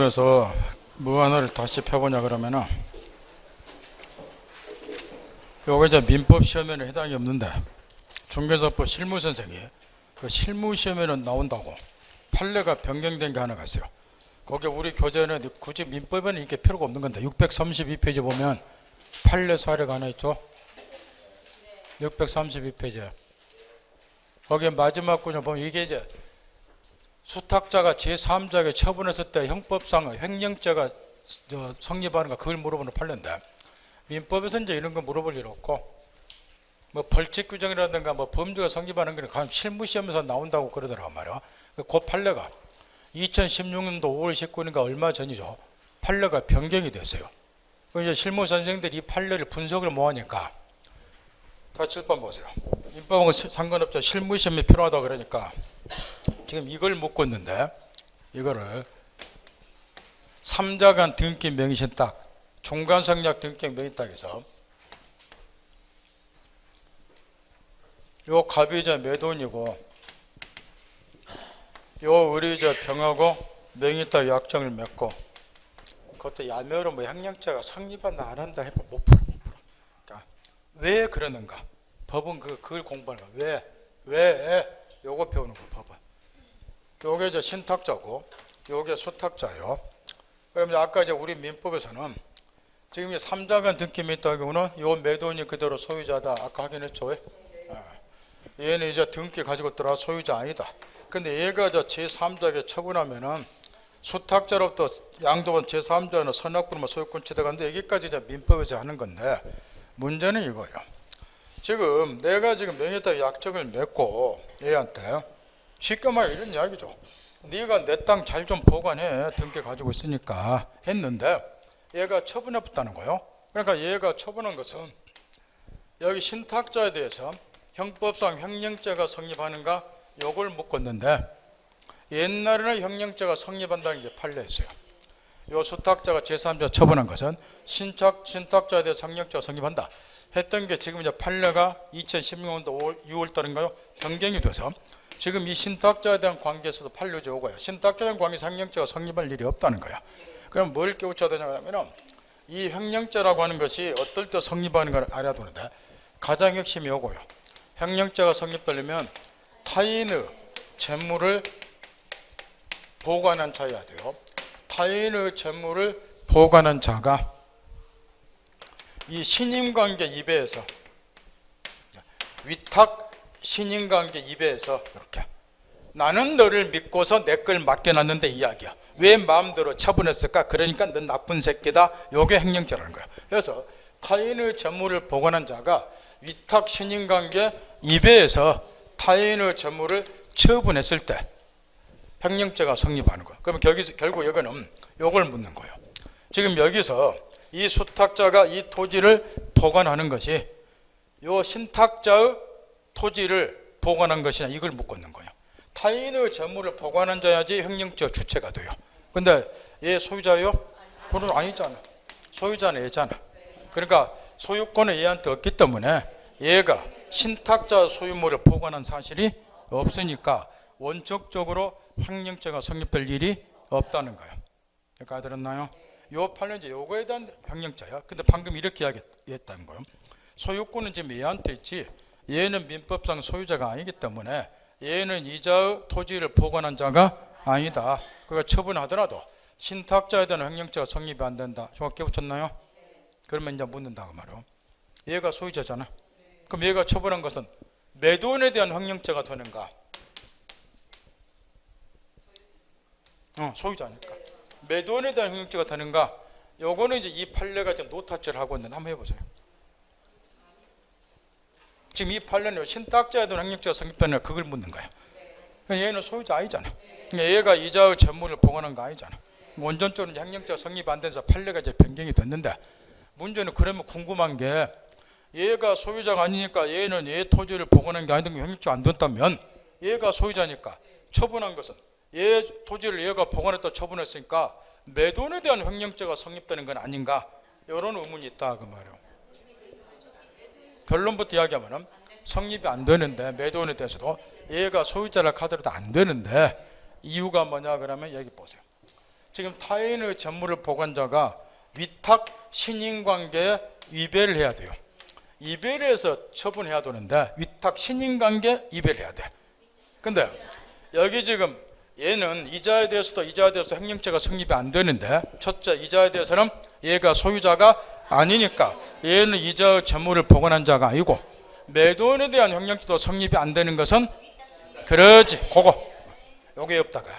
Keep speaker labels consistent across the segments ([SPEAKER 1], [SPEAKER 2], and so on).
[SPEAKER 1] 민법에서 뭐 하나를 다시 펴보냐 그러면은 요거 이제 민법 시험에는 해당이 없는데 중개사법 실무 선생이 그 실무 시험에는 나온다고 판례가 변경된 게 하나가 있어요. 거기 우리 교재는 굳이 민법에는 이게 필요가 없는 건데 632페이지 보면 판례 사례가 하나 있죠. 632페이지 거기 마지막 구절 보면 이게 이제 수탁자가 제3자에게 처분했을 때 형법상 횡령죄가 성립하는가 그걸 물어보는 판례인데 민법에서 이제 이런 거 물어볼 일 없고 뭐 벌칙 규정이라든가 뭐 범죄가 성립하는 게 실무시험에서 나온다고 그러더라고 말이야. 그 판례가 2016년도 5월 19일인가 얼마 전이죠. 판례가 변경이 됐어요. 이제 실무 선생님들이 이 판례를 분석을 뭐하니까 다 7번 보세요. 민법하고 상관없죠. 실무시험이 필요하다 그러니까 지금 이걸 묻고 있는데 이거를 3자간 등기 명의신탁 중간성약 등기 명의신탁에서 요 갑이자 몇 돈이고 요 의뢰자 병하고 명의신탁 약정을 맺고 그것도 야매로 뭐 횡령죄가 성립한다 안 한다 해도 못 풀어. 그러니까 왜 그러는가? 법은 그걸 공부하는 거야. 왜 요거 배우는 거 법은. 요게 이제 신탁자고 요게 수탁자예요. 그러면 아까 이제 우리 민법에서는 지금 이 3자간 등기 명의신탁 경우는 요 매도인이 그대로 소유자다. 아까 확인했죠? 얘는 이제 등기 가지고 들어와 소유자 아니다. 근데 얘가 저 제3자에게 처분하면은 수탁자로부터 양도받은 제3자는 선악부는 소유권 취득하는데 여기까지 이제 민법에서 하는 건데 문제는 이거예요. 지금 내가 지금 명의신탁 약정을 맺고 얘한테 쉽게 말해 이런 이야기죠. 네가 내 땅 잘 좀 보관해. 등기 가지고 있으니까 했는데 얘가 처분해봤다는 거예요. 그러니까 얘가 처분한 것은 여기 신탁자에 대해서 형법상 횡령죄가 성립하는가 요걸 묻고 있는데 옛날에는 횡령죄가 성립한다는 게 판례였어요. 요 수탁자가 제3자 처분한 것은 신탁자에 대해서 횡령죄가 성립한다 했던 게 지금 이제 판례가 2016년도 6월 달인가요? 변경이 돼서 지금 이 신탁자에 대한 관계에서도 판례죠. 요거야. 신탁자에 대한 관계에서 횡령죄가 성립할 일이 없다는 거야. 그럼 뭘 깨우쳐야 되냐면 이 횡령죄라고 하는 것이 어떨 때 성립하는 걸 알아야 되는데 가장 핵심이 요거예요. 횡령죄가 성립되려면 타인의 재물을 보관한 자여야 돼요. 타인의 재물을 보관한 자가 이 신임관계 입에서 위탁 신임관계 입에서 이렇게 나는 너를 믿고서 내 걸 맡겨놨는데 이야기야. 왜 마음대로 처분했을까? 그러니까 넌 나쁜 새끼다. 이게 횡령죄라는 거야. 그래서 타인의 재물을 보관한 자가 위탁 신임관계 입에서 타인의 재물을 처분했을 때 횡령죄가 성립하는 거예요. 그러면 결국 여기는 이걸 묻는 거예요. 지금 여기서 이 수탁자가 이 토지를 보관하는 것이 이 신탁자의 토지를 보관한 것이냐 이걸 묻고 있는 거예요. 타인의 재물을 보관한 자야지 횡령죄 주체가 돼요. 근데 얘 소유자예요? 그건 아니잖아. 소유자는 얘잖아. 그러니까 소유권은 얘한테 없기 때문에 얘가 신탁자 소유물을 보관한 사실이 없으니까 원칙적으로 횡령죄가 성립될 일이 없다는 거예요. 여기까지 알아들었나요? 요 판례는 요거에 대한 횡령죄야. 근데 방금 이렇게 이야기했다는 거예요. 소유권은 지금 얘한테 있지 얘는 민법상 소유자가 아니기 때문에 얘는 이자의 토지를 보관한 자가 아니다. 그러니까 처분하더라도 신탁자에 대한 횡령죄가 성립이 안 된다. 정확히 붙였나요? 그러면 이제 묻는다고 말이에요. 얘가 소유자잖아. 그럼 얘가 처분한 것은 매도인에 대한 횡령죄가 되는가? 소유자니까. 매도인에 대한 횡령죄가 되는가? 요거는 이제 이 판례가 지금 노타치를 하고 있는데 한번 해보세요. 지금 이 판례는 신탁자에 대한 횡령죄가 성립되는 그걸 묻는 거야. 그러니까 얘는 소유자 아니잖아. 그러니까 얘가 이자의 재물을 보관한 거 아니잖아. 원전적으로 횡령죄가 성립 안 돼서 판례가 이제 변경이 됐는데 문제는 그러면 궁금한 게 얘가 소유자가 아니니까 얘는 얘 토지를 보관한 게 아니던 게 횡령죄 안 됐다면 얘가 소유자니까 처분한 것은 얘 토지를 얘가 보관했다 처분했으니까 매도인에 대한 횡령죄가 성립되는 건 아닌가 이런 의문이 있다 그 말이에요. 결론부터 이야기하면 성립이 안 되는데 매도인에 대해서도 얘가 소유자라 카더라도 안 되는데 이유가 뭐냐 그러면 여기 보세요. 지금 타인의 재물을 보관자가 위탁 신인관계에 위배를 해야 돼요. 이별해서 처분해야 되는데 위탁 신인관계 이별해야 돼. 근데 여기 지금 얘는 이자에 대해서도 행령죄가 성립이 안 되는데, 첫째 이자에 대해서는 얘가 소유자가 아니니까 얘는 이자의 재물을 보관한 자가 아니고, 매도인에 대한 행령죄도 성립이 안 되는 것은 그러지 그거 요게 없다가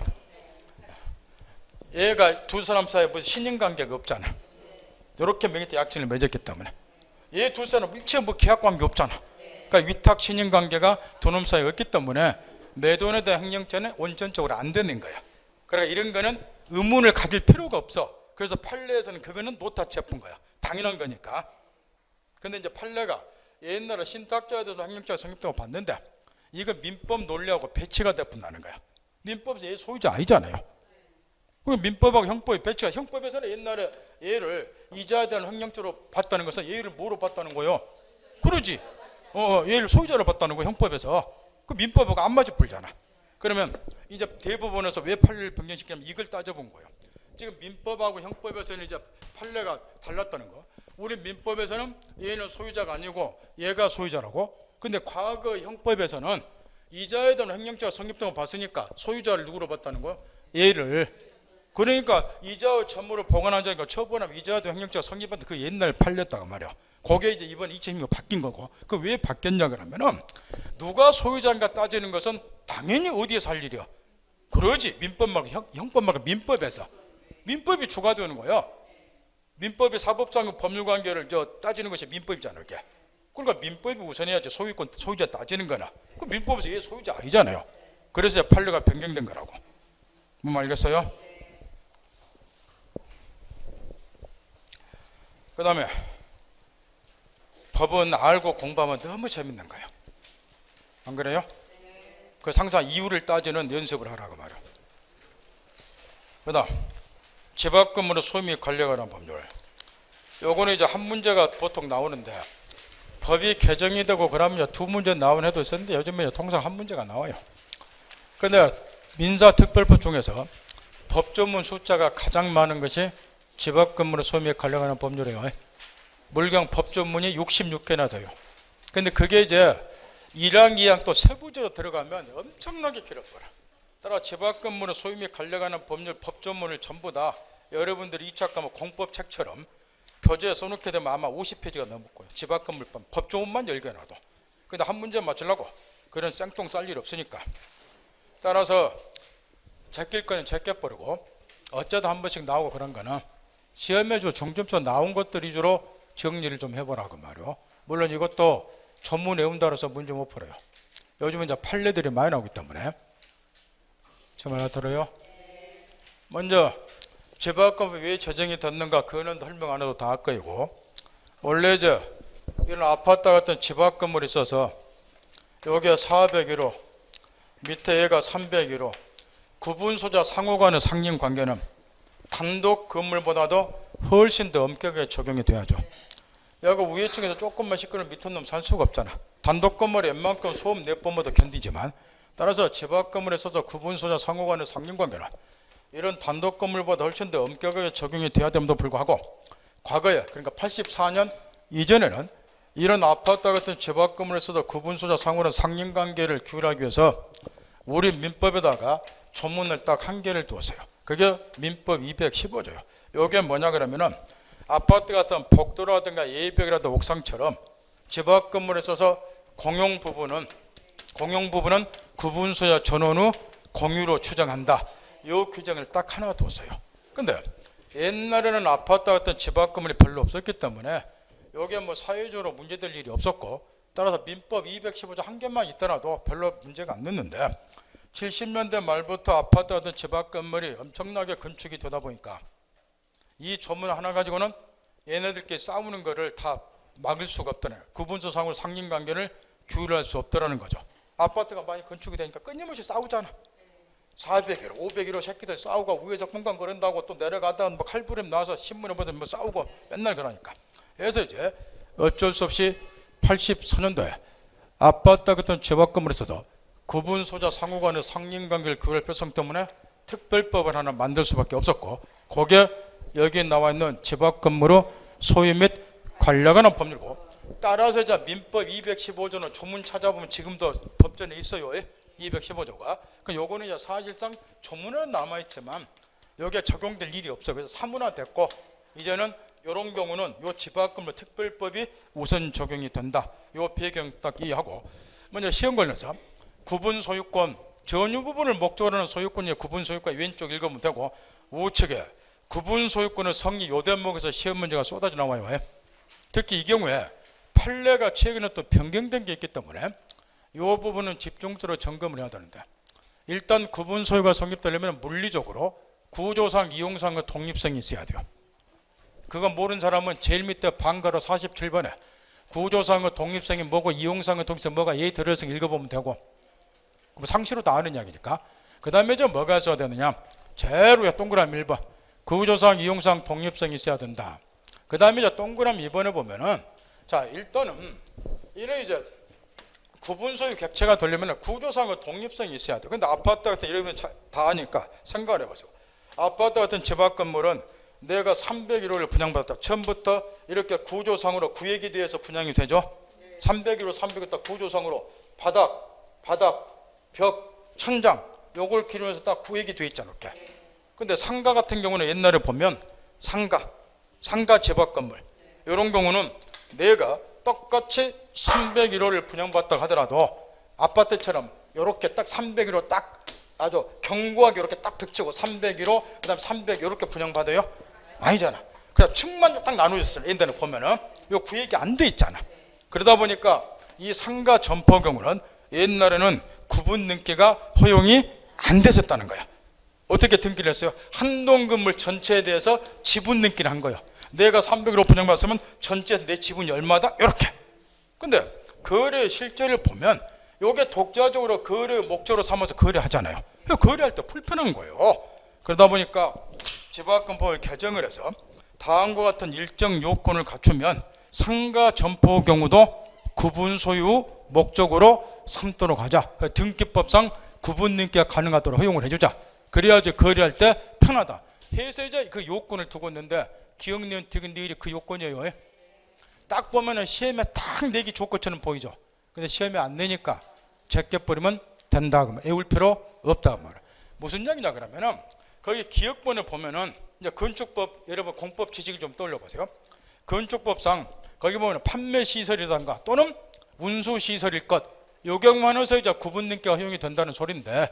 [SPEAKER 1] 얘가 두 사람 사이에 무슨 신인관계가 없잖아. 이렇게 명의태 약정을 맺었기 때문에 얘 두 사람 일체 뭐 계약관계 없잖아. 그러니까 위탁 신인관계가 두 놈 사이에 없기 때문에 매도인에 대한 행령죄는 원천적으로 안 되는 거야. 그러니까 이런 거는 의문을 가질 필요가 없어. 그래서 판례에서는 그거는 노타 체포인 거야. 당연한 거니까. 근데 이제 판례가 옛날에 신탁자에 대해서 행령죄가 성립되고 봤는데 이거 민법 논리하고 배치가 돼본다는 거야. 민법에서 얘 소유자 아니잖아요. 그 민법하고 형법이 배치가, 형법에서는 옛날에 얘를 이자에 대한 행령죄로 봤다는 것은 얘를 뭐로 봤다는 거요? 그러지. 얘를 소유자로 봤다는 거 형법에서. 그 민법하고 안 맞아 불잖아. 그러면 이제 대법원에서 왜 판례를 변경시키냐면 이걸 따져본 거예요. 지금 민법하고 형법에서는 이제 판례가 달랐다는 거. 우리 민법에서는 얘는 소유자가 아니고 얘가 소유자라고. 근데 과거 형법에서는 이자에 대한 행령죄가 성립된 거 봤으니까 소유자를 누구로 봤다는 거예요? 얘를. 그러니까 이자의 재물을 보관한 자니까 처분하면 이자에 대한 행령죄가 성립한다. 그 옛날 판례였다고 말이야. 그게 이제 이번 2006년 바뀐 거고. 그 왜 바뀌었냐 그러면은 누가 소유자인가 따지는 것은 당연히 어디에서 할 일이야? 그러지. 민법 말고 형법 말고 민법에서. 민법이 주가되는 거야. 민법이 사법상 법률관계를 따지는 것이 민법이잖아. 이게. 그러니까 민법이 우선해야지. 소유권 소유자 따지는 거나. 그 민법에서 얘 소유자 아니잖아요. 그래서 판례가 변경된 거라고. 뭐 알겠어요? 그 다음에 법은 알고 공부하면 너무 재밌는 거예요. 안 그래요? 그 항상 이유를 따지는 연습을 하라고 말이에요. 그 다음 집합금으로 소유및 관리에 관한 법률. 요거는 이제 한 문제가 보통 나오는데 법이 개정이 되고 그러면 두 문제 나온 해도 있었는데 요즘에 통상 한 문제가 나와요. 근데 민사특별법 중에서 법조문 숫자가 가장 많은 것이 집합금으로 소유 및 관리에 관한 법률이에요. 물경 법조문이 66개나 돼요. 근데 그게 이제 1항, 2항 또 세부적으로 들어가면 엄청나게 길어버려. 따라 집합금으로 소유 및 관리에 관한 법률 법조문을 전부 다 여러분들이 2차 과목 공법책처럼 교재에 써놓게 되면 아마 50페이지가 넘을 거예요. 집합금물법 법조문만 10개 놔도. 근데 한 문제 맞추려고 그런 쌩뚱 쌀 일 없으니까. 따라서 제낄 거는 제껴버리고 어쩌다 한 번씩 나오고 그런 거는 시험에 중점에서 나온 것들 위주로 정리를 좀 해보라고 말이요. 물론 이것도 전문 외움 따라서 문제 못 풀어요. 요즘은 이제 판례들이 많이 나오기 때문에. 좀 알아들어요? 먼저 집합금이 왜 제정이 됐는가 그거는 설명 안 해도 다 할 거이고, 원래 이제 이런 아파트 같은 집합금을 있어서 여기에 401호 밑에 얘가 301호 구분소자 상호간의 상린관계는 단독 건물보다도 훨씬 더 엄격하게 적용이 돼야죠. 여기 위에 층에서 조금만 시끄러운 밑에 놈 살 수가 없잖아. 단독 건물이 웬만큼 소음 내뿜어도 견디지만, 따라서 집합 건물에 있어서 구분소자 상호간의 상린관계는 이런 단독 건물보다 훨씬 더 엄격하게 적용이 돼야 됨에도 불구하고 과거에, 그러니까 84년 이전에는 이런 아파트 같은 집합 건물에 있어서 구분소자 상호간의 상린관계를 규율하기 위해서 우리 민법에다가 조문을 딱 한 개를 두었어요. 그게 민법 215조예요. 이게 뭐냐 그러면은 아파트 같은 복도라든가 예벽이라든가 옥상처럼 집합 건물에 있어서 공용 부분은 구분소자 전원 후 공유로 추정한다. 이 규정을 딱 하나 뒀어요. 근데 옛날에는 아파트 같은 집합 건물이 별로 없었기 때문에 이게 뭐 사회적으로 문제될 일이 없었고, 따라서 민법 215조 한 개만 있더라도 별로 문제가 안 됐는데 70년대 말부터 아파트 같은 집합 건물이 엄청나게 건축이 되다 보니까 이 조문 하나 가지고는 얘네들끼리 싸우는 거를 다 막을 수가 없더래. 구분소상으로 상린관계를 규율할 수 없더라는 거죠. 아파트가 많이 건축이 되니까 끊임없이 싸우잖아. 401호, 501호 새끼들 싸우고 위에서 공간 거른다고 또 내려가다 뭐 칼부림 나와서 신문에 보면 뭐 싸우고 맨날 그러니까. 그래서 이제 어쩔 수 없이 84년도에 아파트 같은 집합 건물에 있어서 구분소자 상호간의 상린관계를 규율할 필요성 때문에 특별법을 하나 만들 수밖에 없었고, 그게 여기에 나와 있는 집 앞 건물의 소유 및 관리하는 법률이고, 따라서 이제 민법 215조는 조문 찾아보면 지금도 법전에 있어요. 215조가. 그 요거는 이제 사실상 조문은 남아 있지만 여기에 적용될 일이 없어. 그래서 사문화됐고, 이제는 이런 경우는 요 집 앞 건물 특별법이 우선 적용이 된다. 요 배경 딱 이해하고, 먼저 시험 걸려서 구분 소유권 전유 부분을 목적으로 하는 소유권이 구분 소유권 왼쪽 읽으면 되고, 우측에 구분 소유권의 성립 요 대목에서 시험 문제가 쏟아져 나와요. 특히 이 경우에 판례가 최근에 또 변경된 게 있기 때문에 이 부분은 집중적으로 점검을 해야 되는데, 일단 구분 소유가 성립되려면 물리적으로 구조상 이용상의 독립성이 있어야 돼요. 그거 모르는 사람은 제일 밑에 방가로 47번에 구조상의 독립성이 뭐고 이용상의 독립성이 뭐가 예의 들어서 읽어보면 되고, 상시로 다 아는 이야기니까. 그 다음에 이제 뭐가 있어야 되느냐, 제일 위에 동그라미 1번 구조상 이용상 독립성이 있어야 된다. 그 다음에 이제 동그라미 2번에 보면은, 자 일단은 이래 이제 구분 소유 객체가 되려면 구조상의 독립성이 있어야 돼. 근데 아파트 같은 이러면 다 아니까 생각을 해보세요. 아파트 같은 집 앞 건물은 내가 301호를 분양받았다. 처음부터 이렇게 구조상으로 구획이 돼서 분양이 되죠. 301호, 301호 딱 구조상으로 바닥, 벽, 천장 요걸 기준해서 딱 구획이 돼 있잖아. 이렇게. 근데 상가 같은 경우는 옛날에 보면 상가 집 앞 건물 이런 경우는 내가 똑같이 301호를 분양받다 하더라도 아파트처럼 이렇게 딱 301호 딱 아주 견고하게 이렇게 딱 벽치고 301호 그다음 300 이렇게 분양받아요? 아니잖아. 그냥 층만 딱 나누어졌어요. 옛날에 보면은 요 구획이 안 돼 있잖아. 그러다 보니까 이 상가 점포 경우는 옛날에는 구분 등기가 허용이 안 됐었다는 거야. 어떻게 등기를 했어요? 한동 건물 전체에 대해서 지분 등기를 한 거예요. 내가 300으로 분양받았으면 전체 내 지분이 얼마다? 이렇게. 근데 거래 실제를 보면 이게 독자적으로 거래 목적으로 삼아서 거래하잖아요. 거래할 때 불편한 거예요. 그러다 보니까 집합건법을 개정을 해서 다음과 같은 일정 요건을 갖추면 상가 점포 경우도 구분 소유 목적으로 삼도록 하자. 등기법상 구분 등기가 가능하도록 허용을 해주자. 그래야지 거래할 때 편하다. 해서 이제 그 요건을 두고 있는데 기억니은 디귿 그 요건이에요. 딱 보면은 시험에 딱 내기 조건처럼 보이죠. 근데 시험에 안 내니까 제껴버리면 된다. 그러면 애울 필요 없다. 무슨 이야기냐 그러면은 거기 기억본을 보면은 이제 건축법 여러분 공법 지식을 좀 떠올려보세요. 건축법상 거기 보면 판매 시설이라든가 또는 운수 시설일 것 요 경우만 해서 이제 구분 등기가 허용이 된다는 소리인데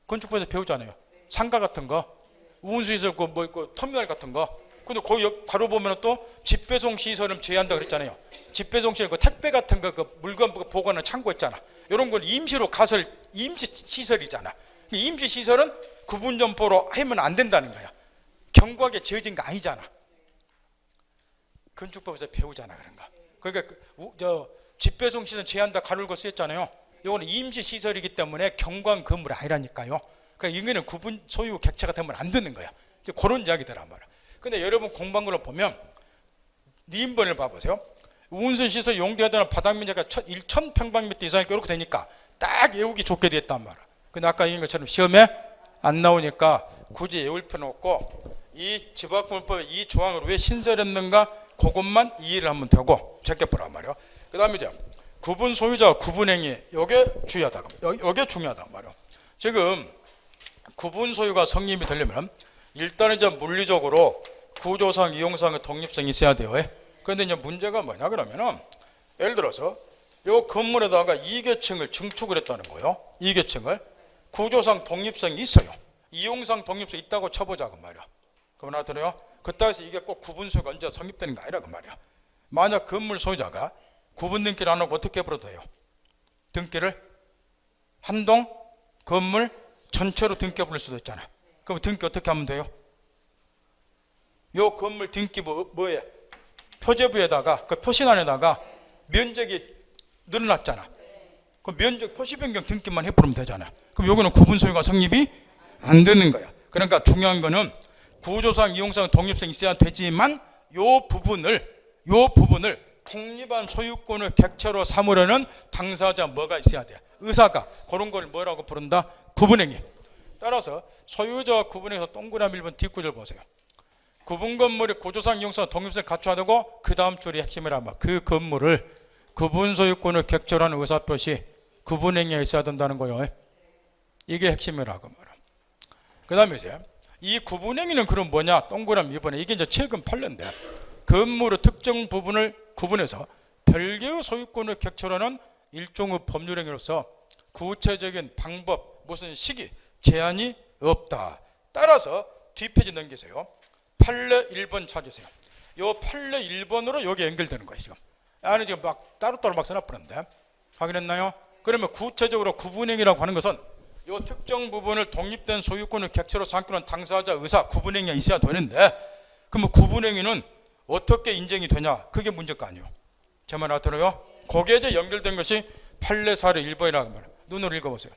[SPEAKER 1] 건축법에서 배우잖아요. 상가 같은 거 운수 시설 뭐 있고 터미널 같은 거. 근데 거기 바로 보면 또 집배송 시설은 제한한다 그랬잖아요. 집배송 시설 그 택배 같은 거 그 물건 보관하는 창고 있잖아. 이런 건 임시로 가설 임시 시설이잖아. 임시 시설은 구분 점포로 하면 안 된다는 거야. 견고하게 지어진 거 아니잖아. 건축법에서 배우잖아 그런 거. 그러니까 집배송 시설 제한다 가로고 쓰였잖아요. 이거는 임시 시설이기 때문에 견고한 건물이 아니라니까요. 그러니까 이거는 구분 소유 객체가 되면 안 되는 거야. 이제 그런 이야기더란 말이야. 근데 여러분 공부한 걸로 보면 니인번을 봐보세요. 운수시설 용도해야 되는 바닥 면적이 1,000평방미터 이상이니까 이렇게 되니까 딱 외우기 좋게 됐단 말이야. 근데 아까 얘기한 것처럼 시험에 안 나오니까 굳이 외울 필요는 없고 이 집합건물법에 이 조항을 왜 신설했는가 그것만 이해를 하면 되고 제껴보란 말이야. 그 다음에 이제 구분 소유자 구분행위 요게 중요하다. 요게 중요하단 말이야. 지금 구분 소유가 성립이 되려면 일단 이제 물리적으로 구조상 이용상의 독립성이 있어야 돼요. 그런데 이제 문제가 뭐냐 그러면은 예를 들어서 이 건물에다가 2계층을 증축을 했다는 거예요. 2계층을 구조상 독립성이 있어요. 이용상 독립성이 있다고 쳐보자 그 말이야. 그럼 알아들어요? 그따위서 이게 꼭 구분 소유가 언제 성립되는 게 아니라 그 말이야. 만약 건물 소유자가 구분 등기를 안 하고 어떻게 해버려도 돼요? 등기를 한동 건물 전체로 등기해 버릴 수도 있잖아. 그럼 등기 어떻게 하면 돼요? 요 건물 등기 뭐에 표제부에다가 그 표시란에다가 면적이 늘어났잖아. 그럼 면적 표시 변경 등기만 해버리면 되잖아. 그럼 요거는 구분 소유가 성립이 안 되는 거야. 그러니까 중요한 거는 구조상 이용상 독립성이 있어야 되지만 요 부분을 독립한 소유권을 객체로 삼으려는 당사자 뭐가 있어야 돼? 의사가. 그런 걸 뭐라고 부른다? 구분행위. 따라서 소유자와 구분해서 동그라미 1번 뒷구절 보세요. 구분 건물의 구조상 이용성 독립성을 갖춰야 되고 그 다음 줄이 핵심이란 말. 그 건물을 구분 소유권을 객체화하는 의사표시 구분행위에 있어야 된다는 거예요. 이게 핵심이라고 말이야. 그 다음에 이제 이 구분행위는 그럼 뭐냐? 동그라미 2번에 이게 이제 최근 판례인데 건물의 특정 부분을 구분해서 별개의 소유권을 객체화하는 일종의 법률행위로서 구체적인 방법, 무슨 시기, 제한이 없다. 따라서 뒷페이지 넘기세요. 판례 1번 찾으세요. 요 판례 1번으로 여기 연결되는 거예요. 지금 안에 지금 막 따로따로 막 써놨는데 확인했나요? 그러면 구체적으로 구분행위라고 하는 것은 요 특정 부분을 독립된 소유권을 객체로 삼기는 당사자 의사 구분행위가 있어야 되는데 그럼 구분행위는 어떻게 인정이 되냐? 그게 문제가 아니에요. 제 말 알아들어요? 거기에 이제 연결된 것이 판례 사례 1번이라고 말해요. 눈으로 읽어보세요.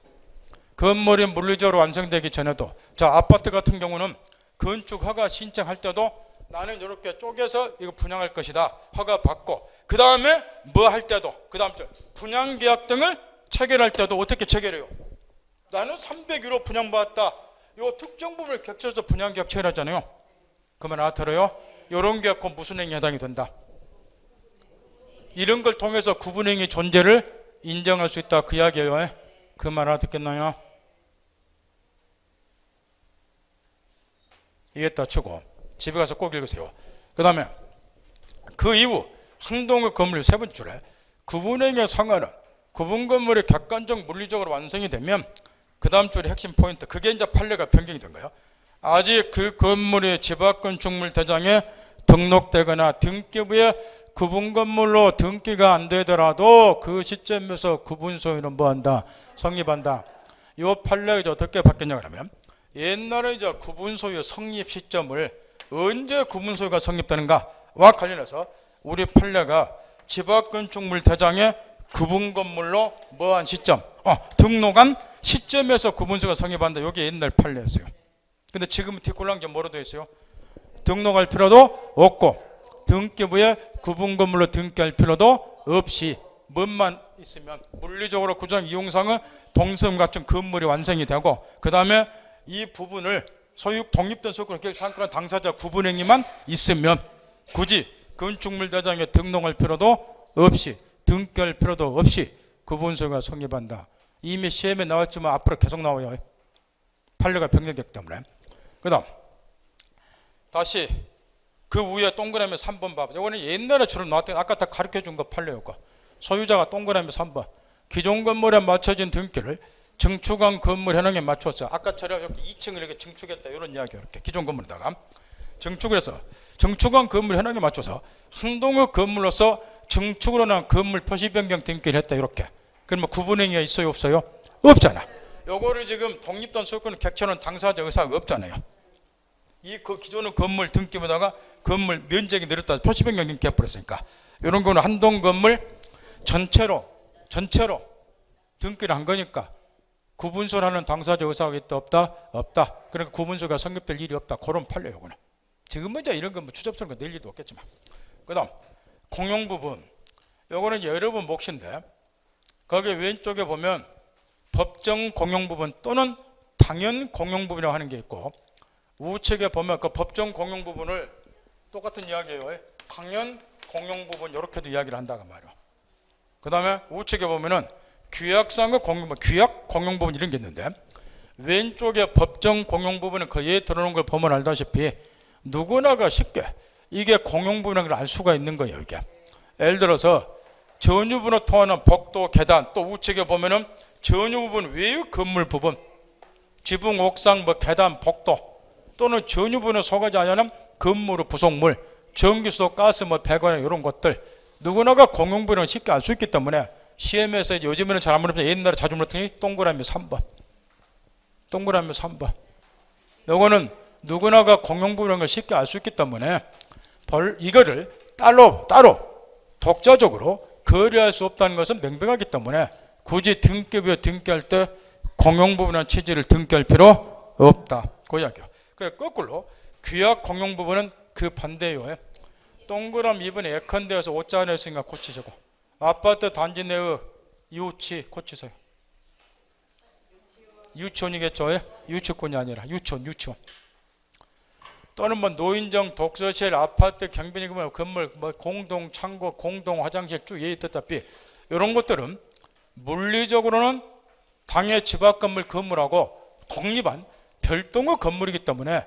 [SPEAKER 1] 건물이 물리적으로 완성되기 전에도 자 아파트 같은 경우는 건축 허가 신청할 때도 나는 이렇게 쪼개서 이거 분양할 것이다 허가 받고 그 다음에 뭐 할 때도 그 다음 주 분양계약 등을 체결할 때도 어떻게 체결해요? 나는 300유로 분양받았다. 이 특정 부분을 객체해서 분양계약 체결하잖아요. 그 말 알아들어요? 이런 게 곧 무슨 행위에 해당이 된다? 이런 걸 통해서 구분행위 존재를 인정할 수 있다 그 이야기예요. 그 말 알아듣겠나요? 이해했다 치고 집에 가서 꼭 읽으세요. 그 다음에 그 이후 항동의 건물 세 번째 줄에 구분행위에 상하는 구분 건물이 객관적 물리적으로 완성이 되면 그 다음 줄의 핵심 포인트 그게 이제 판례가 변경이 된 거예요. 아직 그 건물이 집합건축물 대장에 등록되거나 등기부에 구분 건물로 등기가 안 되더라도 그 시점에서 구분 소유는 뭐한다? 성립한다. 이 판례가 이제 어떻게 바뀌었냐 그러면 옛날에 이제 구분 소유 성립 시점을 언제 구분 소유가 성립되는가와 관련해서 우리 판례가 집합건축물 대장에 구분 건물로 뭐한 시점, 등록한 시점에서 구분 소유가 성립한다. 이게 옛날 판례였어요. 근데 지금은 뒷골랑 게 뭐로 되어 있어요? 등록할 필요도 없고 등기부에 구분 건물로 등기할 필요도 없이 뭐만 있으면 물리적으로 구조상 이용상의 동성 같은 건물이 완성이 되고 그 다음에 이 부분을 소유 독립된 소유권을 객체화하는 당사자 구분행위만 있으면 굳이 건축물 대장에 등록할 필요도 없이 등기할 필요도 없이 구분 소유가 성립한다. 이미 시험에 나왔지만 앞으로 계속 나와요. 판례가 변경됐기 때문에. 그 다음 다시 그 위에 동그라미 3번 봐보세요. 이거는 옛날에 주로 나왔던 아까 다 가르쳐준 거 판례였고 소유자가 동그라미 3번 기존 건물에 맞춰진 등기를 증축한 건물 현황에 맞춰서 아까처럼 이렇게 2층을 이렇게 증축했다 이런 이야기 이렇게 기존 건물에다가 증축을 해서 증축한 건물 현황에 맞춰서 항동의 건물로서 증축으로 난 건물 표시 변경 등기를 했다 이렇게. 그러면 구분행위가 있어요 없어요? 없잖아. 요거를 지금 독립된 소유권을 객체화하는 당사자 의사가 없잖아요. 그 기존의 건물 등기보다가 건물 면적이 늘었다 표시 변경 등기 해버렸으니까 이런 거는 한동 건물 전체로 등기를 한 거니까 구분소를 하는 당사자 의사가 있다 없다? 없다. 그러니까 구분소가 성립될 일이 없다. 그런 판례 요거는. 지금은 이제 이런 거 뭐 추접스러운 거 낼 일도 없겠지만. 그 다음 공용 부분. 요거는 여러 번 몫인데 거기 왼쪽에 보면 법정 공용 부분 또는 당연 공용 부분이라고 하는 게 있고 우측에 보면 그 법정 공용 부분을 똑같은 이야기예요. 당연 공용 부분 이렇게도 이야기를 한다고 말이에요. 그 다음에 우측에 보면은 규약상의 공용 부분, 규약 공용 부분 이런 게 있는데 왼쪽에 법정 공용 부분은 거기에 들어오는 걸 보면 알다시피 누구나가 쉽게 이게 공용 부분이라는 걸 알 수가 있는 거예요. 이게 예를 들어서 전유부로 통하는 복도, 계단 또 우측에 보면은 전유 부분 외의 건물 부분 지붕, 옥상, 뭐 계단, 복도 또는 전유분에 속하지 않는 건물의 부속물, 전기수, 가스, 뭐 배관 이런 것들 누구나가 공용부는 쉽게 알 수 있기 때문에 시험에서 요즘에는 잘 안 물어보지만 옛날에 자주 물었더니 동그라미 3번. 동그라미 3번. 요거는 누구나가 공용부라는 걸 쉽게 알 수 있기 때문에 이거를 따로 독자적으로 거래할 수 없다는 것은 명백하기 때문에 굳이 등기부에 등기할 때 공용부분이라는 취지를 등기할 필요 없다. 그 이야기요. 거꾸로 규약 공용 부분은 그 반대예요. 동그라미 2번에 예컨대에서 옷자리에 있으니까 고치시고 아파트 단지 내의 이웃이 고치세요. 유치원이겠죠. 유치권이 아니라 유치원. 또는 뭐 노인정, 독서실, 아파트, 경비니금, 건물, 뭐 공동 창고, 공동 화장실 쭉 예의 듣다시피 이런 것들은 물리적으로는 당의 집 앞 건물 건물하고 독립한 별도의 건물이기 때문에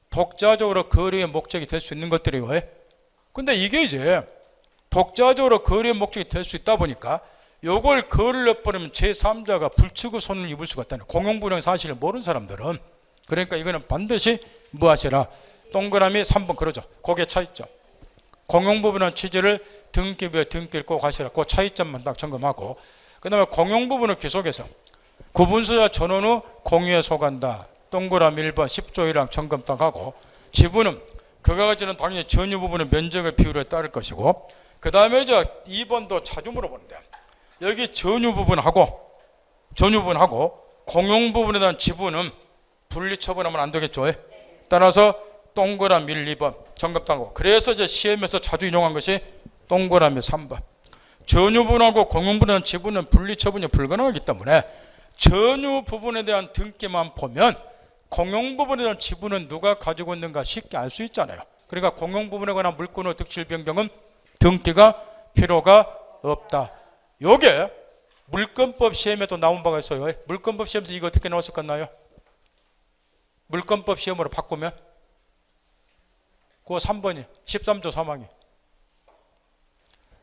[SPEAKER 1] 독자적으로 거래의 목적이 될 수 있는 것들이에요. 근데 이게 이제 독자적으로 거래의 목적이 될 수 있다 보니까 요걸 거래를 해버리면 제3자가 불치고 손을 입을 수가 있다는 공용분양 사실을 모르는 사람들은. 그러니까 이거는 반드시 뭐 하시라? 동그라미 3번 그러죠. 거기에 차이점. 공용부분은 취지를 등기부에 등기를 꼭 하시라. 그 차이점만 딱 점검하고, 그 다음에 공용부분은 계속해서 구분수자 전원 후 공유에 속한다. 동그라미 1번 10조 1항 점검 딱 하고, 지분은 그가 가지는 당연히 전유 부분의 면적의 비율에 따를 것이고, 그 다음에 이제 2번도 자주 물어보는데 여기 전유 부분하고 공용 부분에 대한 지분은 분리 처분하면 안 되겠죠. 따라서 동그라미 1, 2번 점검하고, 그래서 이제 시험에서 자주 인용한 것이 동그라미 3번. 전유 부분하고 공용 부분에 대한 지분은 분리 처분이 불가능하기 때문에 전유 부분에 대한 등기만 보면 공용 부분에 대한 지분은 누가 가지고 있는가 쉽게 알 수 있잖아요. 그러니까 공용 부분에 관한 물권의 득실 변경은 등기가 필요가 없다. 요게 물권법 시험에도 나온 바가 있어요. 물권법 시험에서 이거 어떻게 나왔을 것 같나요? 물권법 시험으로 바꾸면 그거 3번이 13조 3항이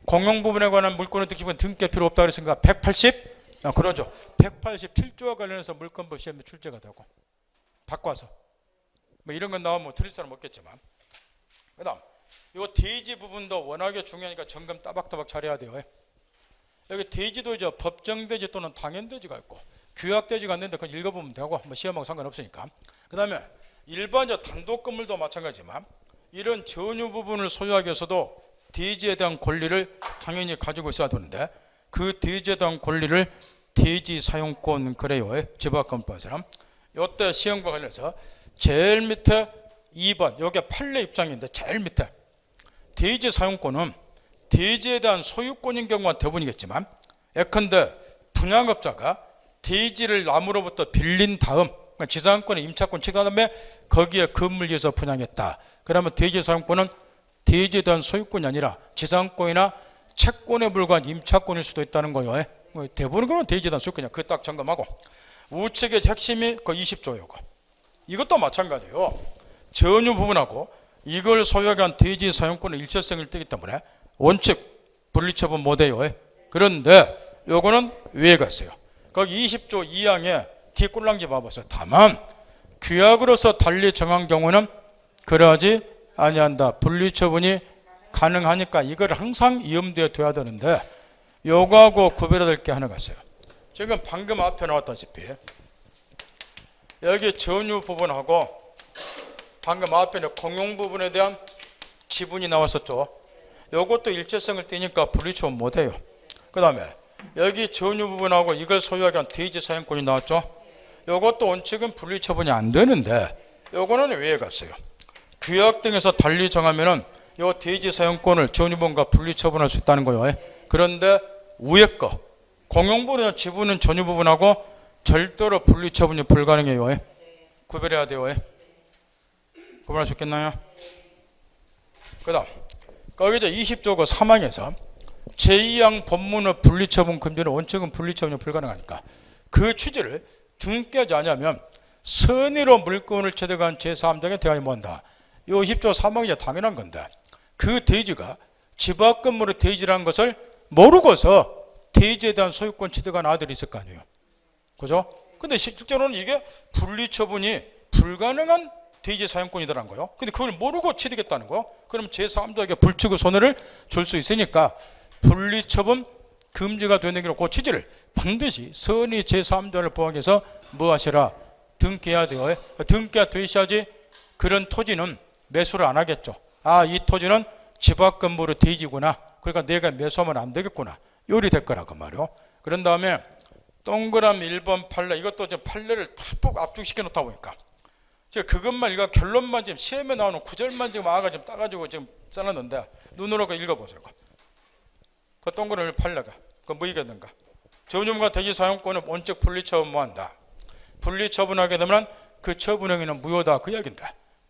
[SPEAKER 1] 공용 부분에 관한 물권의 득실은 등기가 필요 없다 그랬으니까 180? 그러죠. 187조와 관련해서 물권법 시험에 출제가 되고 바꿔서 뭐 이런 건 나오면 틀릴 사람 없겠지만, 그 다음 이 대지 부분도 워낙에 중요하니까 점검 따박따박 잘해야 돼요. 여기 대지도 이제 법정대지 또는 당연대지가 있고 규약대지가 있는데 그건 읽어보면 되고 뭐 시험하고 상관없으니까. 그 다음에 일반 단독 건물도 마찬가지지만 이런 전유 부분을 소유하기 위해서도 대지에 대한 권리를 당연히 가지고 있어야 되는데 그 대지에 대한 권리를 대지 사용권 그래요. 집합건법에서는 이때 시험과 관련해서 제일 밑에 2번 여기에 판례 입장인데 제일 밑에 대지 사용권은 대지에 대한 소유권인 경우가 대부분이겠지만 예컨대 분양업자가 대지를 남으로부터 빌린 다음 그러니까 지상권에 임차권 취득한 다음에 거기에 건물 지어서 분양했다. 그러면 대지 사용권은 대지에 대한 소유권이 아니라 지상권이나 채권에 불과한 임차권일 수도 있다는 거예요. 대부분 그런 대지에 대한 소유권이야. 그거 딱 점검하고, 우측의 핵심이 그 20조예요. 이것도 마찬가지예요. 전유 부분하고 이걸 소유하게 한 대지 사용권의 일체성을 띠기 때문에 원칙 분리처분 못해요. 그런데 요거는 위에가 있어요. 거기 20조 2항에 뒷꿀랑지 봐보세요. 다만 규약으로서 달리 정한 경우는 그러하지 아니한다. 분리처분이 가능하니까 이걸 항상 염두에 둬야 되는데 요거하고 구별해야 될 게 하나가 있어요. 지금 방금 앞에 나왔다시피 여기 전유 부분하고 방금 앞에 공용 부분에 대한 지분이 나왔었죠. 요것도 일체성을 띠니까 분리처분 못해요. 그 다음에 여기 전유 부분하고 이걸 소유하게 한 대지 사용권이 나왔죠. 요것도 원칙은 분리처분이 안 되는데 요거는 왜 갔어요? 규약 등에서 달리 정하면은 요 대지 사용권을 전유 부분과 분리처분할 수 있다는 거예요. 그런데 위에 거 공용 부분의 지분은 전유 부분하고 절대로 분리처분이 불가능해요. 구별해야 돼요. 구별할 수 있겠나요? 그 다음 거기 이제 20조 그 3항에서 제2항 법문의 분리처분 금지는 원칙은 분리처분이 불가능하니까 그 취지를 등기하지 않으면 선의로 물건을 취득한 제3자에게 대하여 뭔다. 이 10조 3항이 당연한 건데 그 대지가 집 앞 건물의 대지라는 것을 모르고서 대지에 대한 소유권 취득한 아들이 있을 거 아니에요. 그죠? 근데 실제로는 이게 분리처분이 불가능한 대지 사용권이더라는 거예요. 근데 그걸 모르고 취득했다는 거예요. 그럼 제3자에게 불치고 손해를 줄 수 있으니까 분리처분 금지가 되는 게 그 취지를 반드시 선의 제3자를 보호하기 위해서 뭐 하시라? 등기해야 돼요. 등기가 되셔야지 그런 토지는 매수를 안 하겠죠. 아, 이 토지는 집 앞 건물의 대지구나. 그러니까 내가 매수하면 안 되겠구나. 요리 될 거라고 말이요. 그런 다음에 동그라미 1번 판례, 이것도 지금 판례를 다 압축시켜 놓다 보니까 제가 그것만 읽어 결론만 지금 시험에 나오는 구절만 지금 아가 좀 따가지고 지금 써놨는데 눈으로 읽어보세요. 그 동그라미 판례가 그 뭐 이겠는가? 전유물과 대지 사용권은 원칙 분리처분 뭐한다. 분리 처분하게 되면 그 처분 행위는 무효다 그 이야기인데,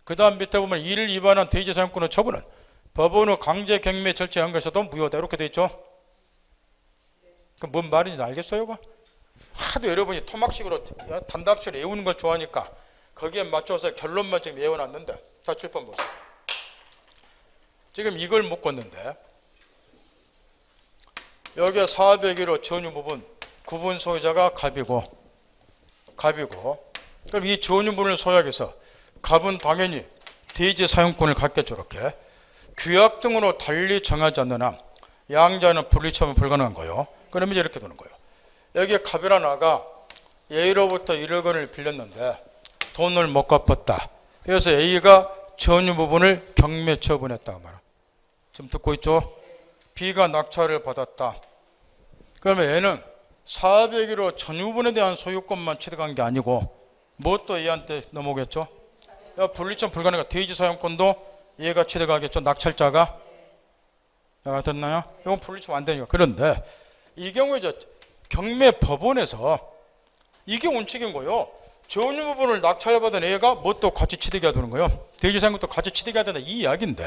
[SPEAKER 1] 그 다음 밑에 보면 이를 위반한 대지 사용권의 처분은 법원의 강제 경매 절차한 것에도 무효다 이렇게 돼 있죠. 그 뭔 말인지 알겠어요? 이거? 하도 여러분이 토막식으로 단답식으로 외우는 걸 좋아하니까 거기에 맞춰서 결론만 지금 외워놨는데, 자 7번 보세요. 지금 이걸 묶었는데 여기에 401호 전유 부분 구분 소유자가 갑이고 그럼 이 전유 부분을 소유하게서 갑은 당연히 대지 사용권을 갖겠죠. 이렇게 규약 등으로 달리 정하지 않는 한 양자는 분리 처분 불가능한 거예요. 그러면 이제 이렇게 되는 거예요. 여기에 갑이라는 아가 A로부터 1억 원을 빌렸는데 돈을 못 갚았다. 그래서 A가 전유 부분을 경매 처분했다 말이야. 지금 듣고 있죠? B가 낙찰을 받았다. 그러면 얘는 401호 전유 부분에 대한 소유권만 취득한 게 아니고 뭐 또 얘한테 넘어오겠죠? 분리처분 불가능한 대지 사용권도 얘가 취득하겠죠. 낙찰자가. 알아듣나요? 이건 분리처분 안 되니까. 그런데 이 경우에 이제 경매 법원에서 이게 원칙인 거예요. 전유 부분을 낙찰받은 애가 뭐 또 같이 취득해야 되는 거예요. 대지 사용권도 같이 취득해야 된다 이 이야기인데,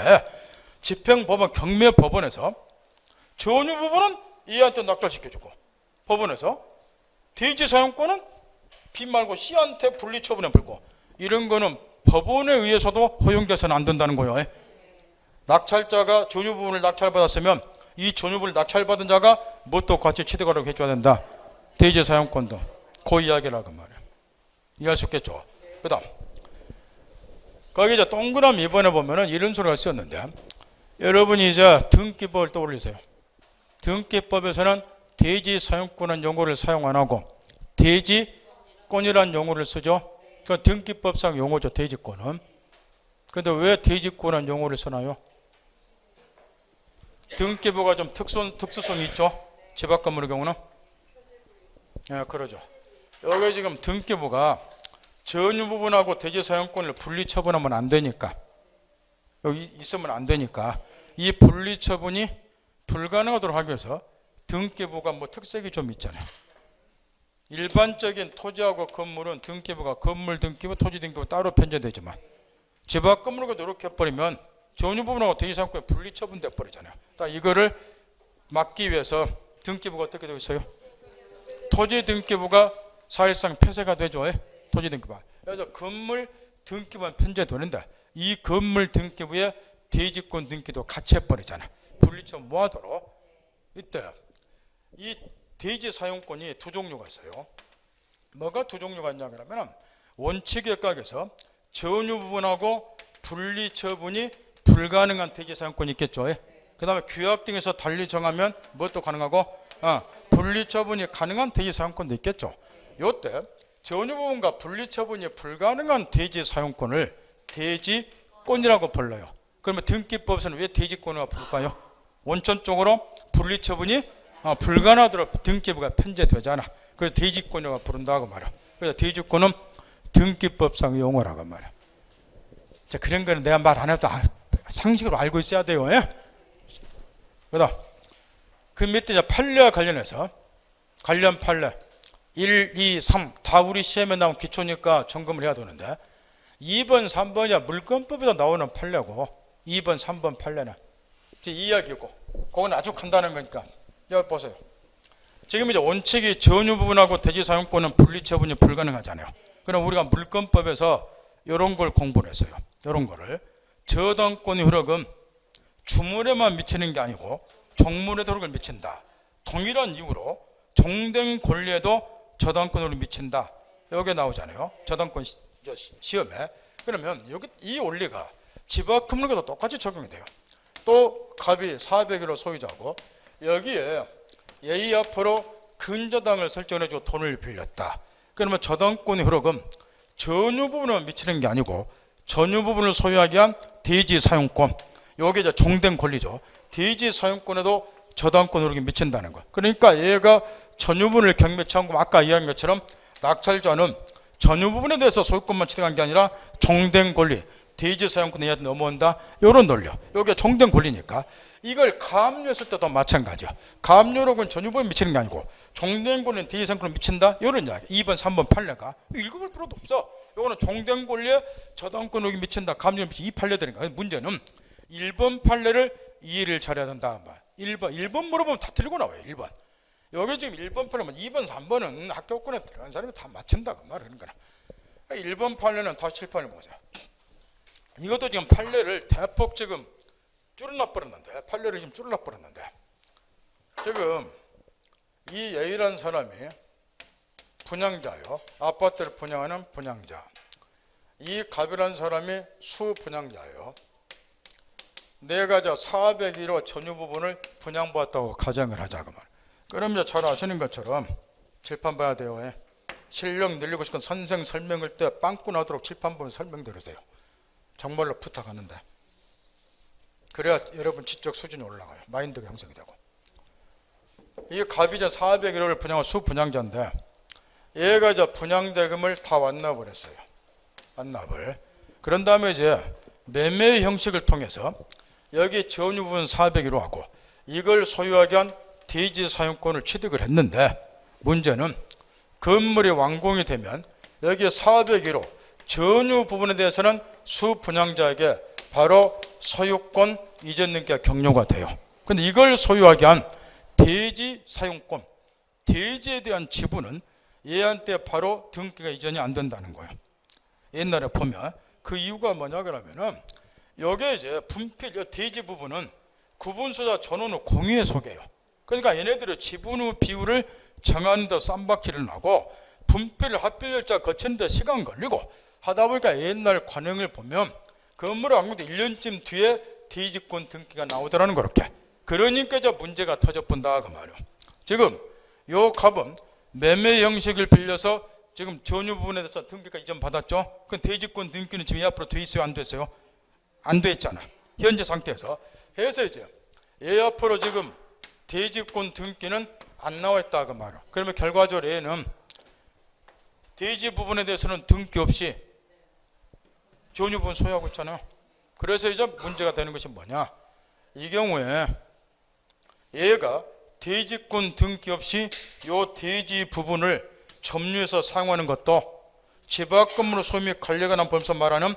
[SPEAKER 1] 집행법원 경매 법원에서 전유 부분은 A한테 낙찰시켜주고 법원에서 대지 사용권은 B 말고 C한테 분리 처분해 불고, 이런 거는 법원에 의해서도 허용돼서는 안 된다는 거예요. 낙찰자가 전유 부분을 낙찰받았으면 이 전유 부분을 낙찰받은 자가 뭐 또 같이 취득하라고 해줘야 된다. 대지 사용권도 그 이야기라고 말이에요. 이해할 수 있겠죠? 그 다음 거기 이제 동그라미 이번에 보면은 이런 소리가 쓰였는데, 여러분이 이제 등기법을 떠올리세요. 등기법에서는 대지 사용권은 용어를 사용 안 하고 대지권이라는 용어를 쓰죠. 그 등기법상 용어죠. 대지권은. 근데 왜 대지권이라는 용어를 쓰나요? 등기부가 좀 특수성이 있죠. 집합 건물의 경우는. 예, 그러죠. 여기 지금 등기부가 전유 부분하고 대지 사용권을 분리 처분하면 안 되니까, 여기 있으면 안 되니까 이 분리 처분이 불가능하도록 하기 위해서 등기부가 뭐 특색이 좀 있잖아요. 일반적인 토지하고 건물은 등기부가 건물 등기부, 토지 등기부 따로 편제되지만 집합 건물과 이렇게 해버리면 전유 부분하고 대지 사용권이 분리 처분돼 버리잖아요. 이거를 막기 위해서 등기부가 어떻게 되고 있어요? 토지 등기부가 사실상 폐쇄가 되죠. 토지 등기부. 그래서 건물 등기부만 편제되는데 이 건물 등기부에 대지권 등기도 같이 해버리잖아. 분리처분 뭐하도록. 이때 이 대지 사용권이 두 종류가 있어요. 뭐가 두 종류가 있냐 그러면, 원칙에 각에서 전유 부분하고 분리 처분이 불가능한 대지 사용권이 있겠죠. 그 다음에 규약 등에서 달리 정하면 뭣도 가능하고 분리 처분이 가능한 대지 사용권도 있겠죠. 이때 전유 부분과 분리 처분이 불가능한 대지 사용권을 대지권이라고 불러요. 그러면 등기법에서는 왜 대지권이라고 부를까요? 원천적으로 분리 처분이 불가능하도록 등기부가 편제되잖아. 그래서 대지권이라고 부른다고 말이야. 그래서 대지권은 등기법상 용어라고 말이야. 자, 그런 거는 내가 말 안 해도 상식으로 알고 있어야 돼요. 그다음 그 밑에 판례와 관련해서 관련 판례 1, 2, 3 다 우리 시험에 나온 기초니까 점검을 해야 되는데, 2번, 3번이 물권법에서 나오는 판례고 2번, 3번 판례는 이제 이야기고, 그건 아주 간단한 거니까 여기 보세요. 지금 이제 원칙이 전유 부분하고 대지 사용권은 분리 처분이 불가능하잖아요. 그럼 우리가 물권법에서 이런 걸 공부를 했어요. 이런 거를 저당권의 효력은 주물에만 미치는 게 아니고 종물에도 효력을 미친다. 동일한 이유로 종된 권리에도 저당권으로 미친다. 여기 나오잖아요. 저당권 시험에. 그러면 여기 이 원리가 집합 건물과도 똑같이 적용이 돼요. 또 갑이 400일로 소유자고 여기에 A 앞으로 근저당을 설정해주고 돈을 빌렸다. 그러면 저당권의 효력은 전유 부분을 미치는 게 아니고 전유 부분을 소유하기 위한 대지 사용권, 여기 이제 종된 권리죠. 대지 사용권에도 저당권 효력이 미친다는 거. 그러니까 얘가 전유 부분을 경매 청구하면 아까 이야기한 것처럼 낙찰자는 전유 부분에 대해서 소유권만 취득한 게 아니라 종된 권리, 대지 사용권에 얘한테 넘어온다. 이런 논리요. 여기가 종된 권리니까 이걸 가압류했을 때도 마찬가지야. 가압류력은 전유 부분에 미치는 게 아니고 종된 권리는 대지 사용권을 미친다? 이런 이야기. 2번, 3번 판례가 읽어볼 필요도 없어. 이거는 종된 권리에 저당권 여기 미친다. 감정을 미친다. 이 판례들인가. 문제는 1번 판례를 이해를 잘해야 된다. 1번 물어보면 다 틀리고 나와요. 1번. 여기 지금 1번 판례면 2번, 3번은 학교권에 들어간 사람이 다 맞춘다. 그 말은 거나. 1번 판례는 다시 칠판을 보세요. 이것도 지금 판례를 대폭 지금 줄여놔 버렸는데, 판례를 지금 줄여놔 버렸는데, 지금 이 A라는 사람이 분양자요. 아파트를 분양하는 분양자. 이 갑이라는 사람이 수분양자요. 내가 401호 전유 부분을 분양받았다고 가정을 하자. 그 말. 그럼 이제 잘 아시는 것처럼 칠판 봐야 돼요. 실력 늘리고 싶은 선생 설명할 때 빵꾸 나도록 칠판 보면 설명 들으세요. 정말로 부탁하는데. 그래야 여러분 지적 수준이 올라가요. 마인드가 형성이 되고. 이 갑이 401호를 분양한 수분양자인데 얘가 이제 분양대금을 다 완납을 했어요. 완납을. 그런 다음에 이제 매매 형식을 통해서 여기 전유 부분 401호하고 이걸 소유하게 한 대지 사용권을 취득을 했는데, 문제는 건물이 완공이 되면 여기 401호 전유 부분에 대해서는 수분양자에게 바로 소유권 이전 등기가 격려가 돼요. 근데 이걸 소유하게 한 대지 사용권, 대지에 대한 지분은 얘한테 바로 등기가 이전이 안 된다는 거예요. 옛날에 보면 그 이유가 뭐냐 그러면은 여기에 이제 분필, 대지 부분은 구분소자 전원 후 공유에 속해요. 그러니까 얘네들의 지분 후 비율을 정하는 데 쌈박질을 하고 분필 합필열차 거치는 데 시간 걸리고 하다 보니까 옛날 관행을 보면 건물을 완공돼 1년쯤 뒤에 대지권 등기가 나오더라는 그렇게. 그러니까 이제 문제가 터져본다 그 말이에요. 지금 요 갑은 매매 형식을 빌려서 지금 전유 부분에 대해서 등기가 이전 받았죠. 그 대지권 등기는 지금 앞으로 돼 있어요, 안 됐어요? 안 돼 있잖아. 현재 상태에서. 해서 이제 얘 앞으로 지금 대지권 등기는 안 나와 있다 그 말이에요. 그러면 결과적으로 얘는 대지 부분에 대해서는 등기 없이 전유 부분 소유하고 있잖아요. 그래서 이제 문제가 되는 것이 뭐냐? 이 경우에 얘가 대지권 등기 없이 요 대지 부분을 점유해서 사용하는 것도 집합 건물의 소유 및 관리에 관한 법에서 말하는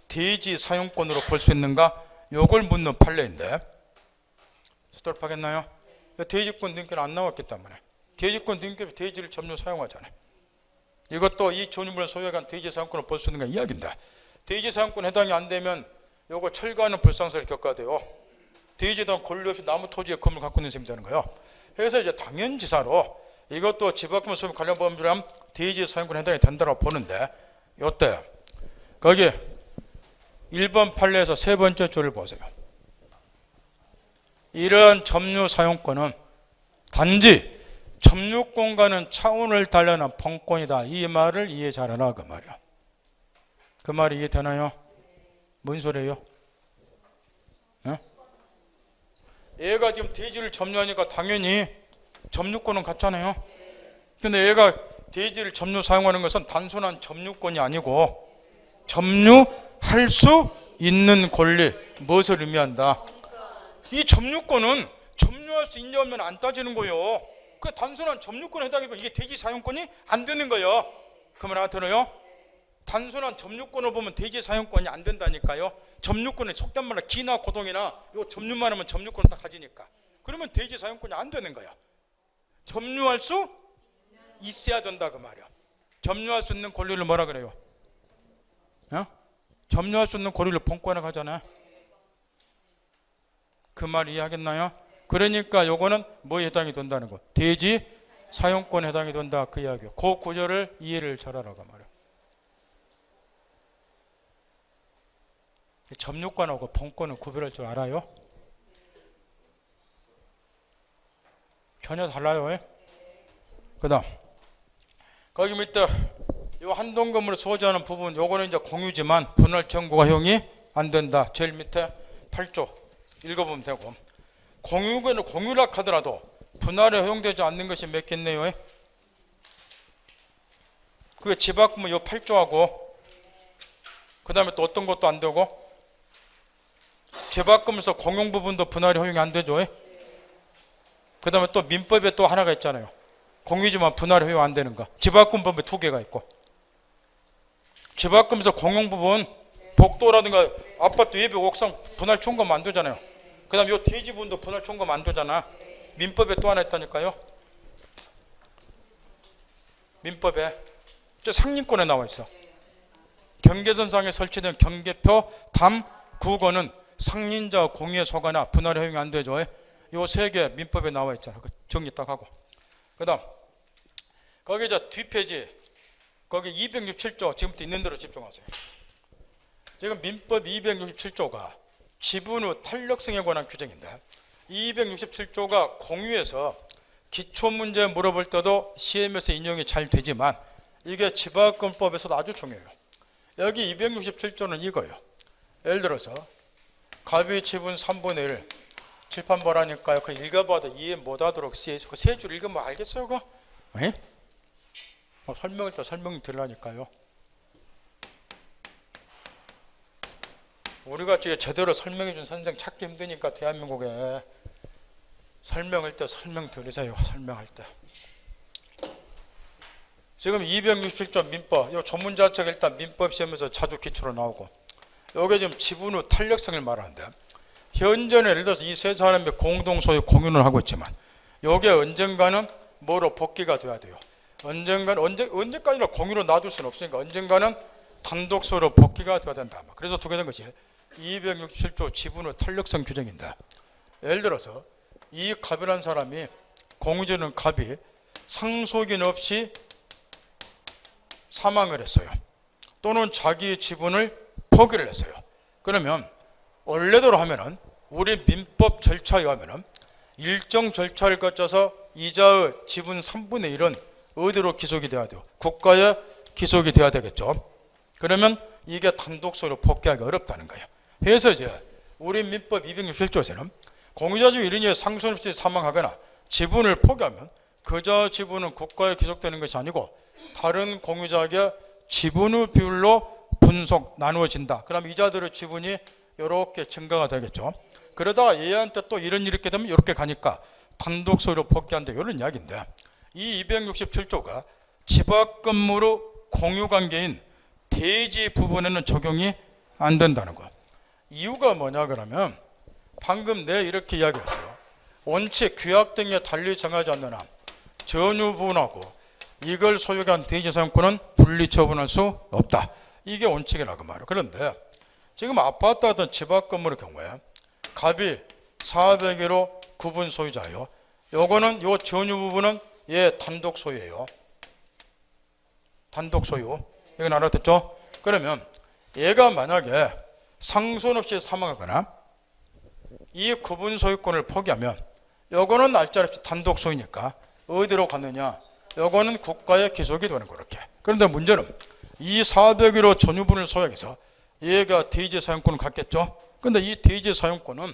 [SPEAKER 1] 대지 사용권으로 볼 수 있는가? 요걸 묻는 판례인데 스톱하겠나요? 대지권 등기는 안 나왔기 때문에 대지권 등기 없이 대지를 점유 사용하잖아요. 이것도 이 전유물을 소유한 대지 사용권을 볼 수 있는가 이야기인데, 대지 사용권 해당이 안 되면 요거 철거하는 불상사를 겪어야 돼요. 대지에 대한 권리 없이 나무 토지에 건물 갖고 있는 셈이 되는 거예요. 그래서 이제 당연지사로 이것도 집합금 소유 관련 법률이라면 대지 사용권 해당이 된다고 보는데, 요때 거기 1번 판례에서 세 번째 줄을 보세요. 이러한 점유 사용권은 단지 점유권과는 차원을 달리는 본권이다. 이 말을 이해 잘하라 그 말이야. 그 말이 이해되나요? 뭔 소리예요? 얘가 지금 대지를 점유하니까 당연히 점유권은 같잖아요. 근데 얘가 대지를 점유 사용하는 것은 단순한 점유권이 아니고 점유할 수 있는 권리, 무엇을 의미한다? 이 점유권은 점유할 수 있냐 없냐는 안 따지는 거예요. 그 단순한 점유권에 해당하면 이게 대지 사용권이 안 되는 거예요. 그 말 알아들어요? 단순한 점유권을 보면 대지 사용권이 안 된다니까요. 점유권에 속된 말로 기나 고동이나 요 점유만 하면 점유권을 다 가지니까. 그러면 대지 사용권이 안 되는 거야. 점유할 수 있어야 된다 그 말이야. 점유할 수 있는 권리를 뭐라 그래요? 점유할 수 있는 권리를 본권에 가잖아요. 그 말 이해하겠나요? 그러니까 요거는 뭐에 해당이 된다는 거? 대지 사용권에 해당이 된다 그 이야기예요. 그 구절을 이해를 잘하라고 말이에요. 점유권하고 본권은 구별할 줄 알아요? 전혀 달라요. 그 다음 거기 밑에 요 한동 건물을 소유하는 부분, 요거는 이제 공유지만 분할 청구가 허용이 안 된다. 제일 밑에 8조 읽어보면 되고, 공유권을 공유라 하더라도 분할에 허용되지 않는 것이 몇 개있네요. 그게 집합금은 요 8조하고 그 다음에 또 어떤 것도 안 되고, 집합금에서 공용 부분도 분할이 허용이 안 되죠. 그 다음에 또 민법에 또 하나가 있잖아요. 공유지만 분할 허용 안 되는 거. 집합금법에 2개가 있고. 집합금에서 공용부분 복도라든가 아파트 예배 옥상 분할 총괄 안 되잖아요. 그 다음에 요 대지분도 분할 총괄 안 되잖아. 민법에 또 하나 있다니까요. 민법에 저 상림권에 나와 있어. 경계선상에 설치된 경계표 담 구거는 상린자 공유에 속하나 분할 허용이 안 되죠. 요 3개 민법에 나와 있잖아. 정리 딱 하고. 그 다음 거기 저 뒷페이지 거기 267조 지금부터 있는 대로 집중하세요. 지금 민법 267조가 지분 후 탄력성에 관한 규정인데 267조가 공유에서 기초문제 물어볼 때도 시험에서 인용이 잘 되지만 이게 집합금법에서도 아주 중요해요. 여기 267조는 이거예요. 예를 들어서 갑이 지분 3분의 1 칠판 보라니까요. 그 읽어봐도 이해 못하도록 쓰여있어. 그 3줄 읽으면 알겠어요? 그거? 에? 설명을 또 설명 들으라니까요. 우리가 제대로 설명해 준 선생 찾기 힘드니까 대한민국에 설명할 때 설명 들으세요. 설명할 때. 지금 267조 민법, 이 조문 자체가 일단 민법 시험에서 자주 기초로 나오고, 이게 지금 지분 후 탄력성을 말하는데, 현재는 예를 들어서 이 세 사람이 공동 소유 공유를 하고 있지만, 이게 언젠가는 뭐로 복귀가 돼야 돼요. 언젠가는 언제까지나 공유로 놔둘 수는 없으니까 언젠가는 단독 소유로 복귀가 돼야 된다. 그래서 두게 된 것이 267조 지분 후 탄력성 규정인데, 예를 들어서 이 갑이라는 사람이 공유되는 갑이 상속인 없이 사망을 했어요. 또는 자기 지분을 포기를 했어요. 그러면 원래대로 하면은 우리 민법 절차에 의하면은 일정 절차를 거쳐서 이자의 지분 3분의 1은 어디로 기속이 돼야 돼요? 국가에 기속이 돼야 되겠죠. 그러면 이게 단독 소유로 복귀하기 어렵다는 거예요. 그래서 이제 우리 민법 267조에서는 공유자 중 1인이 상속 없이 사망하거나 지분을 포기하면 그자 지분은 국가에 기속되는 것이 아니고 다른 공유자에게 지분의 비율로 분속 나누어진다. 그럼 이자들의 지분이 이렇게 증가가 되겠죠. 그러다가 얘한테 또 이런 일이 있게 되면 이렇게 가니까 단독 소유로 복귀한다. 이런 이야기인데 이 267조가 집합건물의 공유관계인 대지 부분에는 적용이 안 된다는 거예요. 이유가 뭐냐 그러면 방금 내 이렇게 이야기했어요. 원칙 규약 등에 달리 정하지 않는 한 전유분하고 이걸 소유한 대지사용권은 분리처분할 수 없다. 이게 원칙이라고 말이에요. 그런데 지금 아파트 하던 집합건물의 경우에 갑이 400일로 구분 소유자예요. 요거는 요 전유 부분은 얘 단독 소유예요. 단독 소유. 이건 알아듣죠? 그러면 얘가 만약에 상손 없이 사망하거나 이 구분 소유권을 포기하면 요거는 날짜없이 단독 소유니까 어디로 갔느냐? 요거는 국가에 기속이 되는 그렇게. 그런데 문제는 이 400일로 전유분을 소유해서 얘가 대지 사용권을 갖겠죠. 그런데 이 대지 사용권은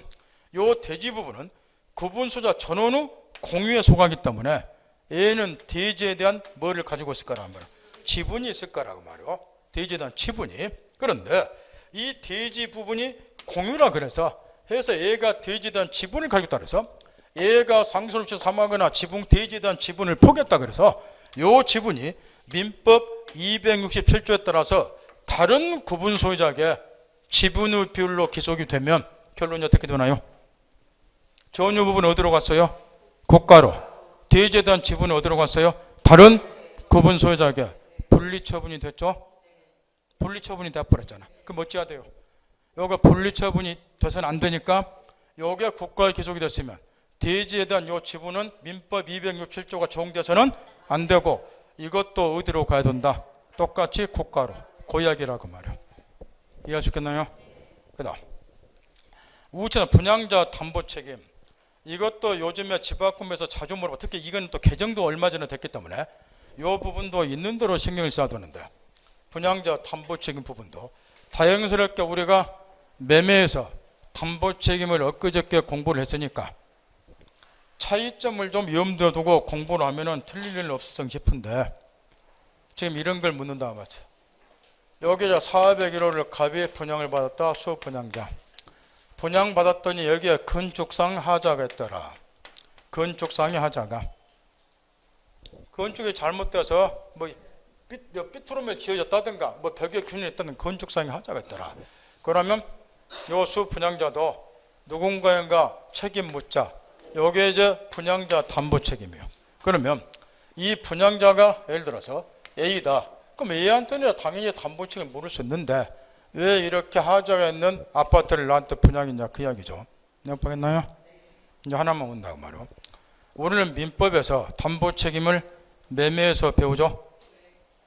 [SPEAKER 1] 요 대지 부분은 구분 소유자 전원의 공유에 속하기 때문에 얘는 대지에 대한 뭐를 가지고 있을 거라는 말이에요. 지분이 있을 거라고 말이에요. 대지에 대한 지분이. 그런데 이 대지 부분이 공유라 그래서 해서 얘가 대지에 대한 지분을 가지고 있다 그래서 얘가 상속 없이 사망하거나 지분 대지에 대한 지분을 포기했다 그래서 요 지분이 민법 267조에 따라서 다른 구분 소유자에게 지분의 비율로 기속이 되면 결론이 어떻게 되나요? 전유 부분 어디로 갔어요? 국가로. 대지에 대한 지분은 어디로 갔어요? 다른 구분 소유자에게 분리처분이 됐죠? 분리처분이 돼버렸잖아. 그럼 어찌해야 돼요? 요가 분리처분이 돼서는 안 되니까 요게 국가에 기속이 됐으면 대지에 대한 요 지분은 민법 267조가 적용돼서는 안 되고 이것도 어디로 가야 된다? 똑같이 국가로. 그 이야기라고 말이에요. 이해할 수 있겠나요? 그 다음 우우체는 분양자 담보 책임. 이것도 요즘에 집합금에서 자주 물어봐. 특히 이건 또 개정도 얼마 전에 됐기 때문에 이 부분도 있는 대로 신경을 써야 되는데 분양자 담보 책임 부분도 다행스럽게 우리가 매매에서 담보 책임을 엊그저께 공부를 했으니까 차이점을 좀 염두에 두고 공부를 하면은 틀릴 일은 없을까 싶은데 지금 이런 걸 묻는다 맞죠? 여기 401호를 갑이 분양을 받았다. 수업 분양자. 분양받았더니 여기에 건축상 하자가 있더라. 건축상의 하자가. 건축이 잘못돼서 뭐 삐뚤음에 지어졌다든가 뭐 벽에 균이 있다든 건축상에 하자가 있더라. 그러면 요 수 분양자도 누군가인가 책임 묻자. 요게 이제 분양자 담보 책임이에요. 그러면 이 분양자가 예를 들어서 A다. 그럼 A한테는 당연히 담보 책임을 물을 수 있는데 왜 이렇게 하자가 있는 아파트를 나한테 분양했냐 그 이야기죠. 내용파겠나요? 이제 하나만 본다고 말이요. 우리는 민법에서 담보 책임을 매매에서 배우죠.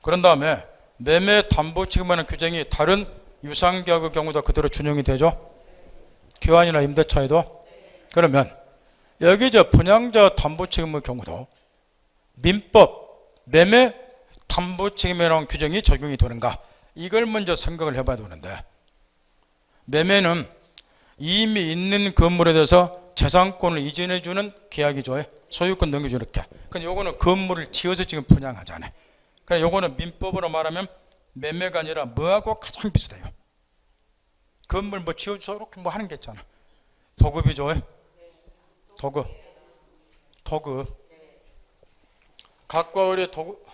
[SPEAKER 1] 그런 다음에 매매 담보 책임하는 규정이 다른 유상계약의 경우도 그대로 준용이 되죠. 기환이나 임대차에도. 그러면 여기 저 분양자 담보 책임의 경우도 민법 매매 담보 책임이라는 규정이 적용이 되는가? 이걸 먼저 생각을 해봐야 되는데, 매매는 이미 있는 건물에 대해서 재산권을 이전해주는 계약이죠. 소유권 넘겨주는 이렇게. 근데 요거는 건물을 지어서 지금 분양하잖아요. 그러니까 요거는 민법으로 말하면 매매가 아니라 뭐하고 가장 비슷해요. 건물 뭐 지어줘서 이렇게 뭐 하는 게 있잖아. 도급이죠. 도급. 각과 을의 도급.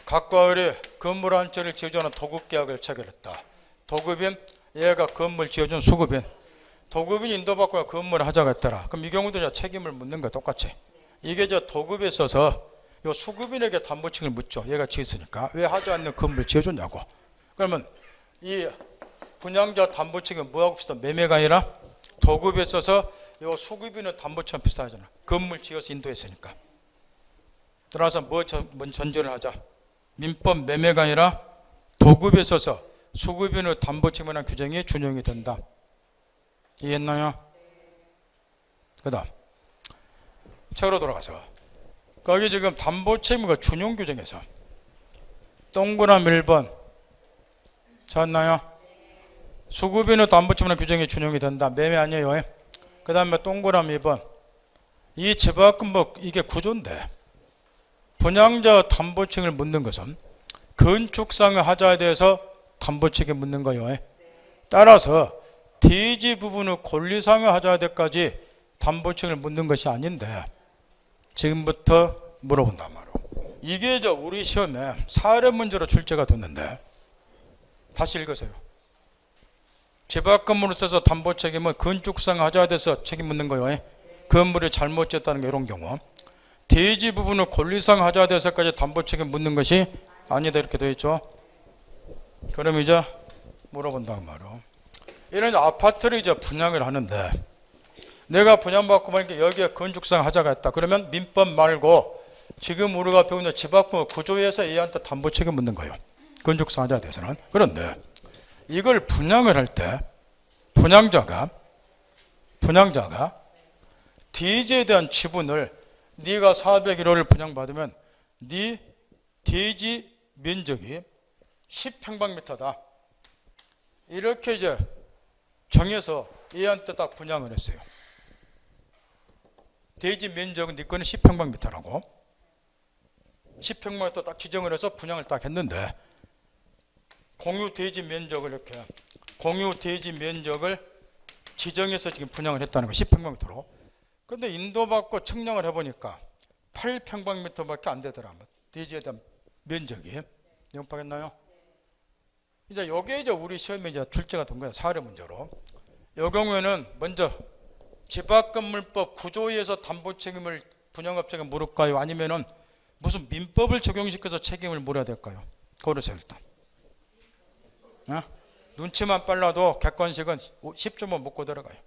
[SPEAKER 1] 각과 을이 건물 한 채를 지어주는 도급계약을 체결했다. 도급인 얘가 건물 지어준 수급인. 도급인이 인도받고 건물을 하자고 했더라. 그럼 이 경우도 이제 책임을 묻는 거야 똑같이. 이게 저 도급에 있어서 요 수급인에게 담보 책임을 묻죠. 얘가 지었으니까 왜 하지 않는 건물을 지어줬냐고. 그러면 이 분양자 담보 책임은 뭐하고 비슷한? 매매가 아니라 도급에 있어서 요 수급인의 담보 책임 비슷하잖아. 건물 지어서 인도했으니까. 따라서 뭔 전제를 하자. 민법 매매가 아니라 도급에 있어서 수급인의 담보 책임이라는 규정이 준용이 된다. 이해했나요? 그 다음 책으로 돌아가서 거기 지금 담보 책임과 준용 규정에서 동그라미 1번 찾나요? 수급인의 담보 책임이라는 규정이 준용이 된다. 매매 아니에요. 그 다음에 동그라미 2번 이 재계약금법 이게 구조인데 분양자 담보 책임을 묻는 것은 건축상의 하자에 대해서 담보 책임 묻는 거예요. 따라서 대지 부분의 권리상의 하자에 대해서까지 담보 책임을 묻는 것이 아닌데 지금부터 물어본단 말이에요. 이게 우리 시험에 사례 문제로 출제가 됐는데 다시 읽으세요. 재계약금으로 써서 담보 책임은 건축상의 하자에 대해서 책임 묻는 거예요. 건물이 잘못 지었다는 게 이런 경우. 대지 부분의 권리상 하자에 대해서까지 담보 책임 묻는 것이 아니다 이렇게 되어 있죠. 그럼 이제 물어본단 말이에요. 이런 아파트를 이제 분양을 하는데 내가 분양받고 보니까 여기에 건축상 하자가 있다. 그러면 민법 말고 지금 우리가 배우는 집합금을 구조해서 얘한테 담보 책임 묻는 거예요. 건축상 하자에 대해서는. 그런데 이걸 분양을 할 때 분양자가 대지에 대한 지분을 네가 401호를 분양받으면 네 대지 면적이 10평방미터다. 이렇게 이제 정해서 얘한테 딱 분양을 했어요. 대지 면적은 네 거는 10평방미터라고 10평방미터 딱 지정을 해서 분양을 딱 했는데 공유 대지 면적을 이렇게 공유 대지 면적을 지정해서 지금 분양을 했다는 거 10평방미터로. 근데 인도받고 측량을 해보니까 8평방미터밖에 안 되더라. 대지에 대한 면적이. 영파겠나요? 이제 요게 이제 우리 시험에 이제 출제가 된 거예요. 사례 문제로. 요 경우에는 먼저 집합건물법 구조에서 담보 책임을 분양업자가 물을까요? 아니면은 무슨 민법을 적용시켜서 책임을 물어야 될까요? 고르세요 일단. 눈치만 빨라도 객관식은 10점은 묻고 들어가요.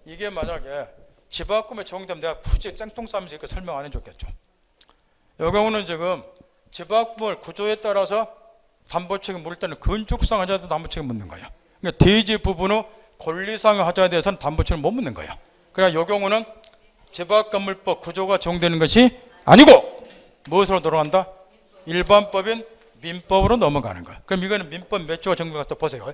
[SPEAKER 1] 이게 만약에 집합금에 적용되면 내가 굳이 쌩통 싸면서 이렇게 설명 안 해줬겠죠. 이 경우는 지금 집합금을 구조에 따라서 담보 책임 물을 때는 건축상 하자에도 담보 책임 묻는 거예요. 그러니까 대지 부분의 권리상 하자에 대해서는 담보 책임 못 묻는 거예요. 그러나 이 경우는 집합건물법 구조가 적용되는 것이 아니고 무엇으로 돌아간다? 일반법인 민법으로 넘어가는 거예요. 그럼 이거는 민법 몇 조가 적용된 것 보세요.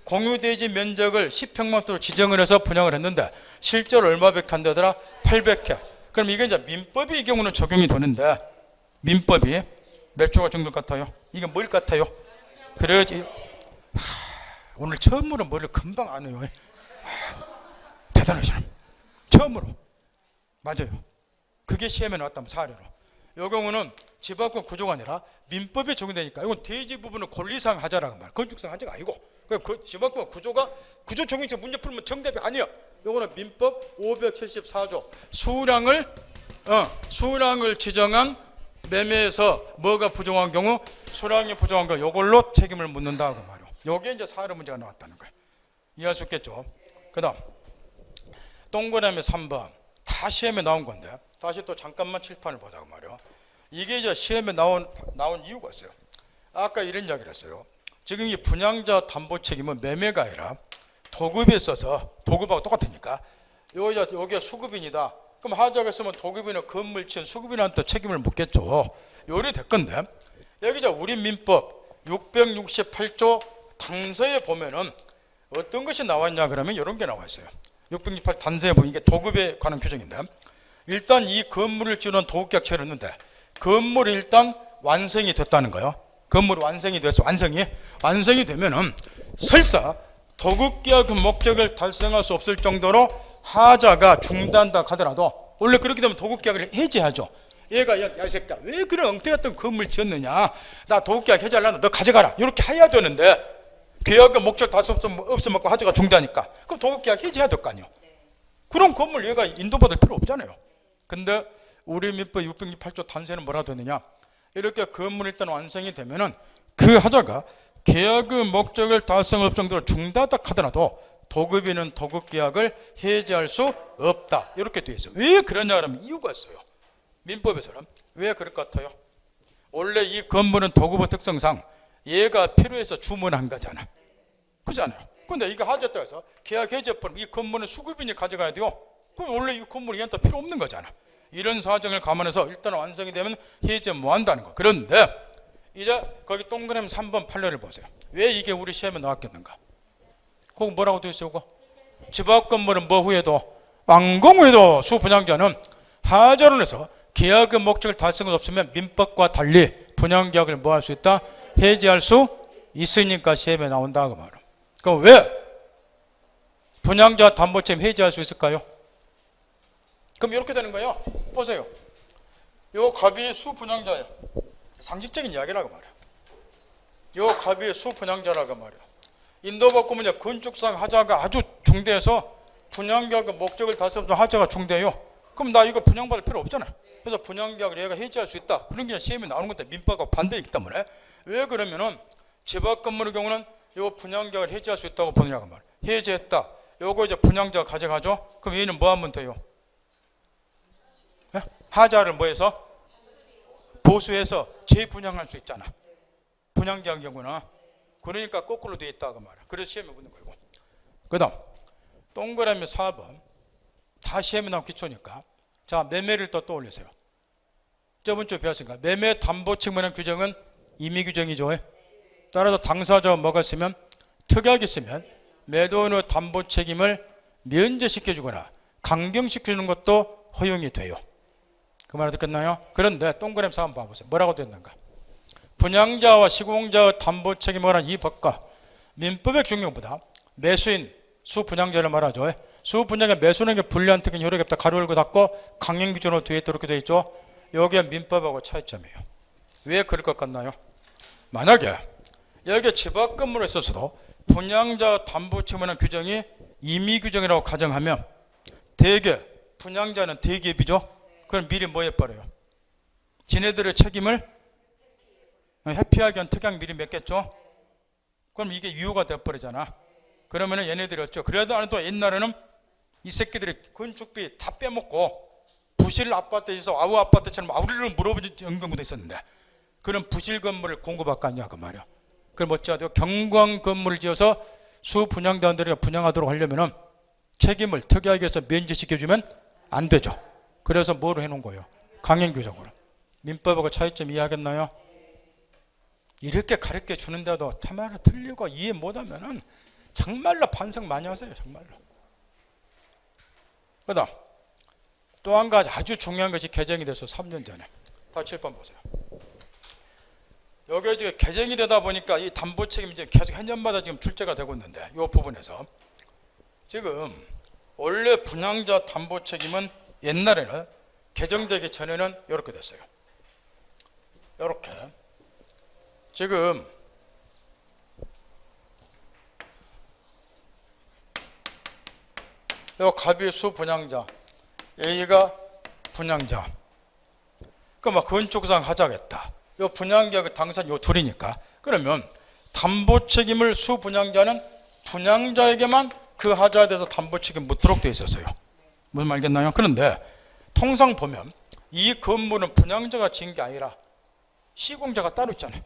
[SPEAKER 1] 공유대지 면적을 10평방미터로 지정을 해서 분양을 했는데 실제로 얼마밖에 안 되더라? 800회. 그럼 이게 이제 민법이 이 경우는 적용이 되는데 민법이 몇 조가 적용될 것 같아요? 이게 뭘 같아요? 그래야지. 오늘 처음으로 머리를 금방 안 해요. 대단하시네. 처음으로 맞아요. 그게 시험에 나왔다면 사례로. 이 경우는 집합권 구조가 아니라 민법에 적용되니까 이건 대지 부분은 권리상 하자라는 말, 건축상 하자가 아니고 그 집합권 구조가 구조 적용적 문제 풀면 정답이 아니야. 이거는 민법 574조 수량을 지정한 매매에서 뭐가 부정한 경우 수량이 부정한 거 요걸로 책임을 묻는다고 말이요. 요게 이제 사례 문제가 나왔다는 거예요. 이해할 수 있겠죠? 그다음 동그라미 3번 다 시험에 나온 건데 다시 또 잠깐만 칠판을 보자고 말이요. 이게 이제 시험에 나온 이유가 있어요. 아까 이런 이야기를 했어요. 지금 이 분양자 담보 책임은 매매가 아니라 도급에 있어서 도급하고 똑같으니까 여기가 수급인이다. 그럼 하자가 쓰면 도급인은 건물 지은 수급인한테 책임을 묻겠죠. 요리 됐건데 여기 우리 민법 668조 단서에 보면은 어떤 것이 나왔냐 그러면 이런 게 나와 있어요. 668 단서에 보면 이게 도급에 관한 규정인데 일단 이 건물을 지은 도급계약 체결했는데 건물이 일단 완성이 됐다는 거예요. 건물이 완성이 돼서 완성이 되면은 설사 도급계약 목적을 달성할 수 없을 정도로 하자가 중단한다 하더라도 원래 그렇게 되면 도급계약을 해제하죠. 얘가 야 이 새끼야 왜 그런 엉터리 같은 건물 지었느냐, 나 도급계약 해제하려는데 너 가져가라 이렇게 해야 되는데 계약의 목적 달성 없으면 하자가 중단하니까 그럼 도급계약 해제해야 될 거 아니에요. 그럼 건물 얘가 인도받을 필요 없잖아요. 근데 우리 민법 668조 단서에는 뭐라 되느냐, 이렇게 건물이 일단 완성이 되면은 그 하자가 계약의 목적을 달성할 정도로 중단하다 하더라도 도급인은 도급계약을 해제할 수 없다 이렇게 되어 있어요. 왜 그러냐 하면 이유가 있어요. 민법에서는 왜 그럴 것 같아요? 원래 이 건물은 도급의 특성상 얘가 필요해서 주문한 거잖아. 그렇잖아요. 근데 이거 하자다 해서 계약 해제하면 이 건물은 수급인이 가져가야 돼요. 그럼 원래 이 건물이 얘한테 필요 없는 거잖아. 이런 사정을 감안해서 일단 완성이 되면 해제 뭐 한다는 거. 그런데 이제 거기 동그라미 3번 판례를 보세요. 왜 이게 우리 시험에 나왔겠는가? 거기 뭐라고 되어 있어요? 집합 건물은 뭐 후에도 완공 후에도 수분양자는 하자로 해서 계약의 목적을 달성할 수 없으면 민법과 달리 분양계약을 뭐 할 수 있다? 해제할 수 있으니까 시험에 나온다고 말이에요. 그럼 왜 분양자 담보책임 해제할 수 있을까요? 그럼 이렇게 되는 거예요. 보세요. 요 갑이 수분양자예요. 상식적인 이야기라고 말이에요. 요 갑이 수분양자라고 말이에요. 인도받고 뭐냐 건축상 하자가 아주 중대해서 분양계약의 목적을 달성하면 하자가 중대해요. 그럼 나 이거 분양받을 필요 없잖아. 그래서 분양계약을 얘가 해제할 수 있다. 그런 게 시험에 나오는 건데 민법과 반대이기 때문에 왜 그러면은 집합 건물의 경우는 요 분양계약을 해제할 수 있다고 보느냐고 말이에요. 해제했다. 요거 이제 분양자가 가져가죠. 그럼 얘는 뭐 하면 돼요? 하자를 뭐해서 보수해서 재분양할 수 있잖아. 분양계약 경우는. 그러니까 거꾸로 되어 있다고 말이야. 그래서 시험에 묻는 거고. 그 다음 동그라미 4번 다 시험에 나온 기초니까 자 매매를 또 떠올리세요. 저번 주에 배웠으니까 매매 담보 측면의 규정은 임의 규정이죠. 따라서 당사자가 뭐가 있으면 특약이 있으면 매도인의 담보 책임을 면제시켜주거나 강경시켜주는 것도 허용이 돼요. 그 말 듣겠나요? 그런데 동그라미 4번 봐보세요. 뭐라고 됐는가? 분양자와 시공자의 담보 책임을 관한 이 법과 민법의 규정보다 매수인 수분양자를 말하죠. 수분양자 매수인에게 불리한 특권 효력이 없다. 가로 열고 닫고 강행 기준으로 되어 있도록 되어 있죠. 여기에 민법하고 차이점이에요. 왜 그럴 것 같나요? 만약에 여기 집합 건물에 있어서도 분양자 담보 책임의 규정이 임의 규정이라고 가정하면 대개 분양자는 대기업이죠. 그럼 미리 뭐 해버려요? 지네들의 책임을 회피하기 위한 특약 미리 맺겠죠. 그럼 이게 유효가 돼버리잖아. 그러면 얘네들이 어쩌? 그래도 안 해도 옛날에는 이 새끼들이 건축비 다 빼먹고 부실 아파트에서 아우 아파트처럼 아우리를 물어보는 경우도 있었는데 그런 부실 건물을 공급할 거 아니야 그 말이야. 그럼 어찌하죠? 경관 건물을 지어서 수분양자들이 분양하도록 하려면은 책임을 특약에 서 면제시켜주면 안 되죠. 그래서 뭐로 해놓은 거예요? 강행규정으로. 민법하고 차이점 이해하겠나요? 이렇게 가르쳐 주는데도 참말로 틀리고 이해 못하면은 정말로 반성 많이 하세요. 정말로. 그 다음 또 한 가지 아주 중요한 것이 개정이 돼서 3년 전에 다 7번 보세요. 여기 지금 개정이 되다 보니까 이 담보 책임이 계속 해년마다 지금 출제가 되고 있는데 이 부분에서 지금 원래 분양자 담보 책임은 옛날에는 개정되기 전에는 이렇게 됐어요. 이렇게 지금 요 갑이 수분양자, A가 분양자. 그러면 건축상 하자겠다. 요 분양자 그 당사자 요 둘이니까. 그러면 담보 책임을 수분양자는 분양자에게만 그 하자에 대해서 담보 책임 묻도록 되어 있었어요. 무슨 말 알겠나요? 그런데 통상 보면 이 건물은 분양자가 지은 게 아니라 시공자가 따로 있잖아요.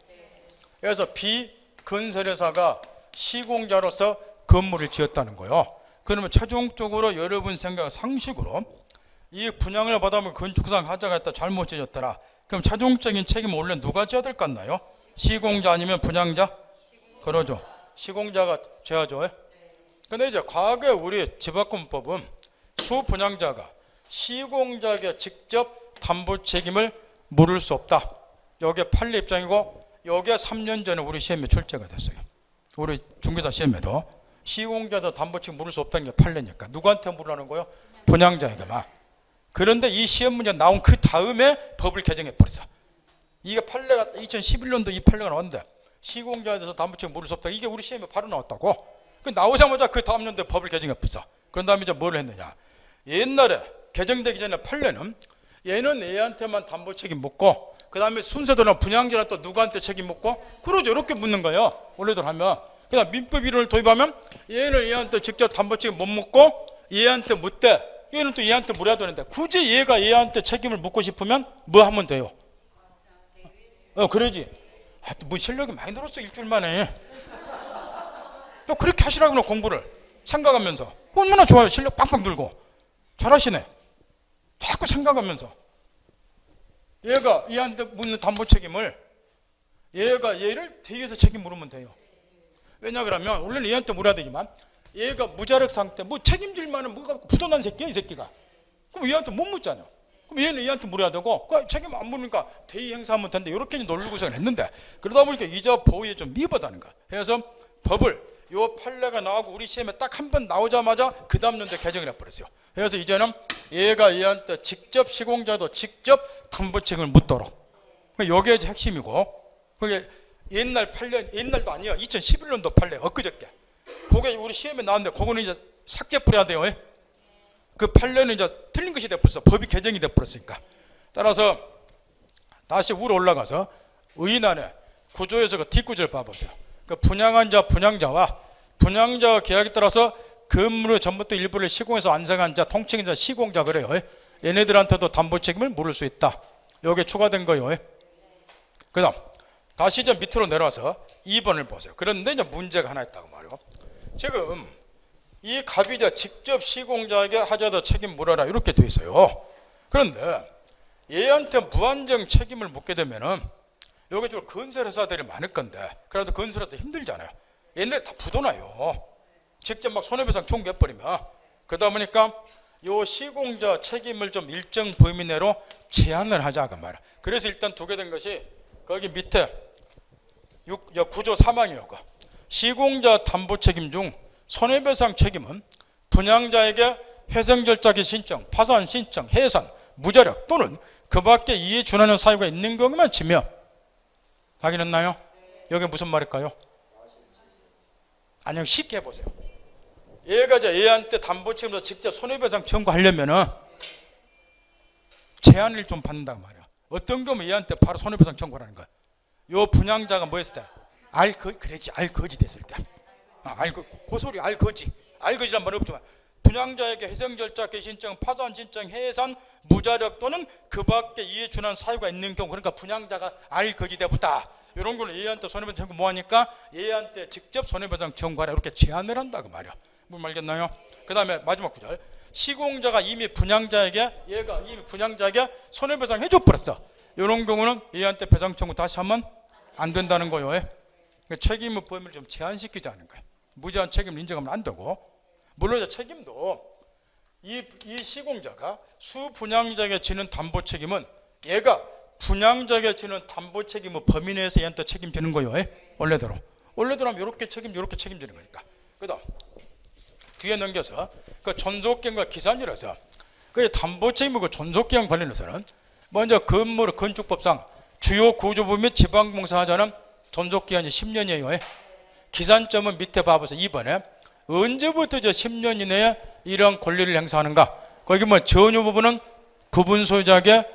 [SPEAKER 1] 그래서 비건설회사가 시공자로서 건물을 지었다는 거예요. 그러면 최종적으로 여러분 생각 상식으로 이 분양을 받아보면 건축상 하자가 있다 잘못 지었더라. 그럼 최종적인 책임은 원래 누가 져야 될 것 같나요? 시공자 아니면 분양자? 그러죠. 시공자가 져야죠. 근데 이제 과거에 우리 집합금법은 수분양자가 시공자에게 직접 담보 책임을 물을 수 없다. 여기에 판례 입장이고 여기에 3년 전에 우리 시험에 출제가 됐어요. 우리 중개사 시험에도 시공자도 담보 책임 물을 수 없다는 게 판례니까 누구한테 물으라는 거예요? 분양자에게만. 그런데 이 시험 문제 나온 그 다음에 법을 개정해 버렸어. 이게 판례가 2011년도 이 판례가 나왔는데 시공자에 대해서 담보 책임 물을 수 없다. 이게 우리 시험에 바로 나왔다고. 그 나오자마자 그 다음 년도에 법을 개정해 버렸어. 그런 다음에 이제 뭘 했느냐? 옛날에 개정되기 전에 판례는 얘는 얘한테만 담보 책임 묻고 그 다음에 순서대로 분양자는 또 누구한테 책임 묻고 그러죠. 이렇게 묻는 거예요. 원래대로 하면. 그다음 민법 이론을 도입하면 얘는 얘한테 직접 담보 책임 못 묻고 얘한테 묻되 얘는 또 얘한테 물어야 되는데 굳이 얘가 얘한테 책임을 묻고 싶으면 뭐 하면 돼요? 그러지. 뭐 실력이 많이 늘었어 일주일 만에. 또 그렇게 하시라고 공부를 생각하면서 얼마나 좋아요. 실력 빵빵 늘고 잘하시네. 자꾸 생각하면서 얘가 얘한테 묻는 담보 책임을 얘가 얘를 대위해서 책임 물으면 돼요. 왜냐 그러면 원래는 얘한테 물어야 되지만 얘가 무자력 상태 뭐 책임질 만한 뭐가 부도난 새끼야 이 새끼가. 그럼 얘한테 못 묻잖아요. 그럼 얘는 얘한테 물어야 되고 그 책임 안 물으니까 대위 행사하면 된다 이렇게 논리구성을 했는데 그러다 보니까 이자 보호에 좀 미흡하다는 거야. 그래서 법을 요 판례가 나오고 우리 시험에 딱 한 번 나오자마자 그 다음 년도에 개정을 해버렸어요. 그래서 이제는 얘가 얘한테 직접 시공자도 직접 담보 책임을 묻도록. 이게 이제 핵심이고 그게 옛날 판례 옛날도 아니야. 2011년도 판례 엊그저께. 그게 우리 시험에 나왔는데 그거는 이제 삭제 뿌려야 돼요. 그 판례는 이제 틀린 것이 돼버렸어. 법이 개정이 돼버렸으니까. 따라서 다시 위로 올라가서 의인안에 구조에서 그 뒷구조를 봐보세요. 그 분양한 자 분양자와 분양자 계약에 따라서 건물의 전부터 일부를 시공해서 완성한 자 통칭자 시공자 그래요. 얘네들한테도 담보 책임을 물을 수 있다. 여기에 추가된 거예요. 그 다음 다시 이제 밑으로 내려와서 2번을 보세요. 그런데 이제 문제가 하나 있다고 말이요. 지금 이 갑이자 직접 시공자에게 하자도 책임 물어라 이렇게 돼 있어요. 그런데 얘한테 무한정 책임을 묻게 되면은 여기 좀 건설회사들이 많을 건데 그래도 건설회사도 힘들잖아요. 옛날에 다 부도나요. 직접 막 손해배상 청구해버리면. 그러다 보니까 요 시공자 책임을 좀 일정 범위 내로 제한을 하자 그 말이야. 그래서 일단 두게 된 것이 거기 밑에 9조 3항이요. 시공자 담보 책임 중 손해배상 책임은 분양자에게 회생절차기 신청, 파산 신청, 해산, 무자력 또는 그 밖에 이에 준하는 사유가 있는 것만 지며 확인했나요? 여기 무슨 말일까요? 아니요, 쉽게 해보세요. 얘가 이제 얘한테 담보 책임으로 직접 손해배상 청구하려면은 제한을 좀 받는단 말이야. 어떤 거면 얘한테 바로 손해배상 청구를 하는 거야. 요 분양자가 뭐 했을 때? 그랬지, 알거지 됐을 때. 고소리 알거지. 알거지란 말은 없지만 분양자에게 회생절차 개신청, 파산 신청, 해산, 무자력 또는 그 밖에 이에 준한 사유가 있는 경우 그러니까 분양자가 알거지 되었다. 이런 거는 얘한테 손해배상 청구 뭐 하니까 얘한테 직접 손해배상 청구하라 이렇게 제한을 한다고 말이야. 무슨 말겠나요? 그 다음에 마지막 구절. 시공자가 이미 분양자에게 얘가 이미 분양자에게 손해배상 해줘 버렸어. 이런 경우는 얘한테 배상 청구 다시 하면 안 된다는 거예요. 그러니까 책임의 범위를 좀 제한시키자는 거예요. 무제한 책임을 인정하면 안 되고 물론 이제 책임도 이 시공자가 수분양자에게 지는 담보 책임은 얘가 분양자에게 지는 담보 책임의 범위 내에서 얘한테 책임지는 거예요. 원래대로 하면 이렇게 책임지는 거니까. 그 다음 뒤에 넘겨서 그 존속기간과 기산이라서 그 담보책임 그 존속기간 관련해서는 먼저 건물 건축법상 주요 구조부 및 지방공사 하자는 존속기간이 10년이에요. 기산점은 밑에 봐보세요. 2번에 언제부터 저 10년 이내에 이런 권리를 행사하는가. 거기 뭐 전유 부분은 부분 소유자에게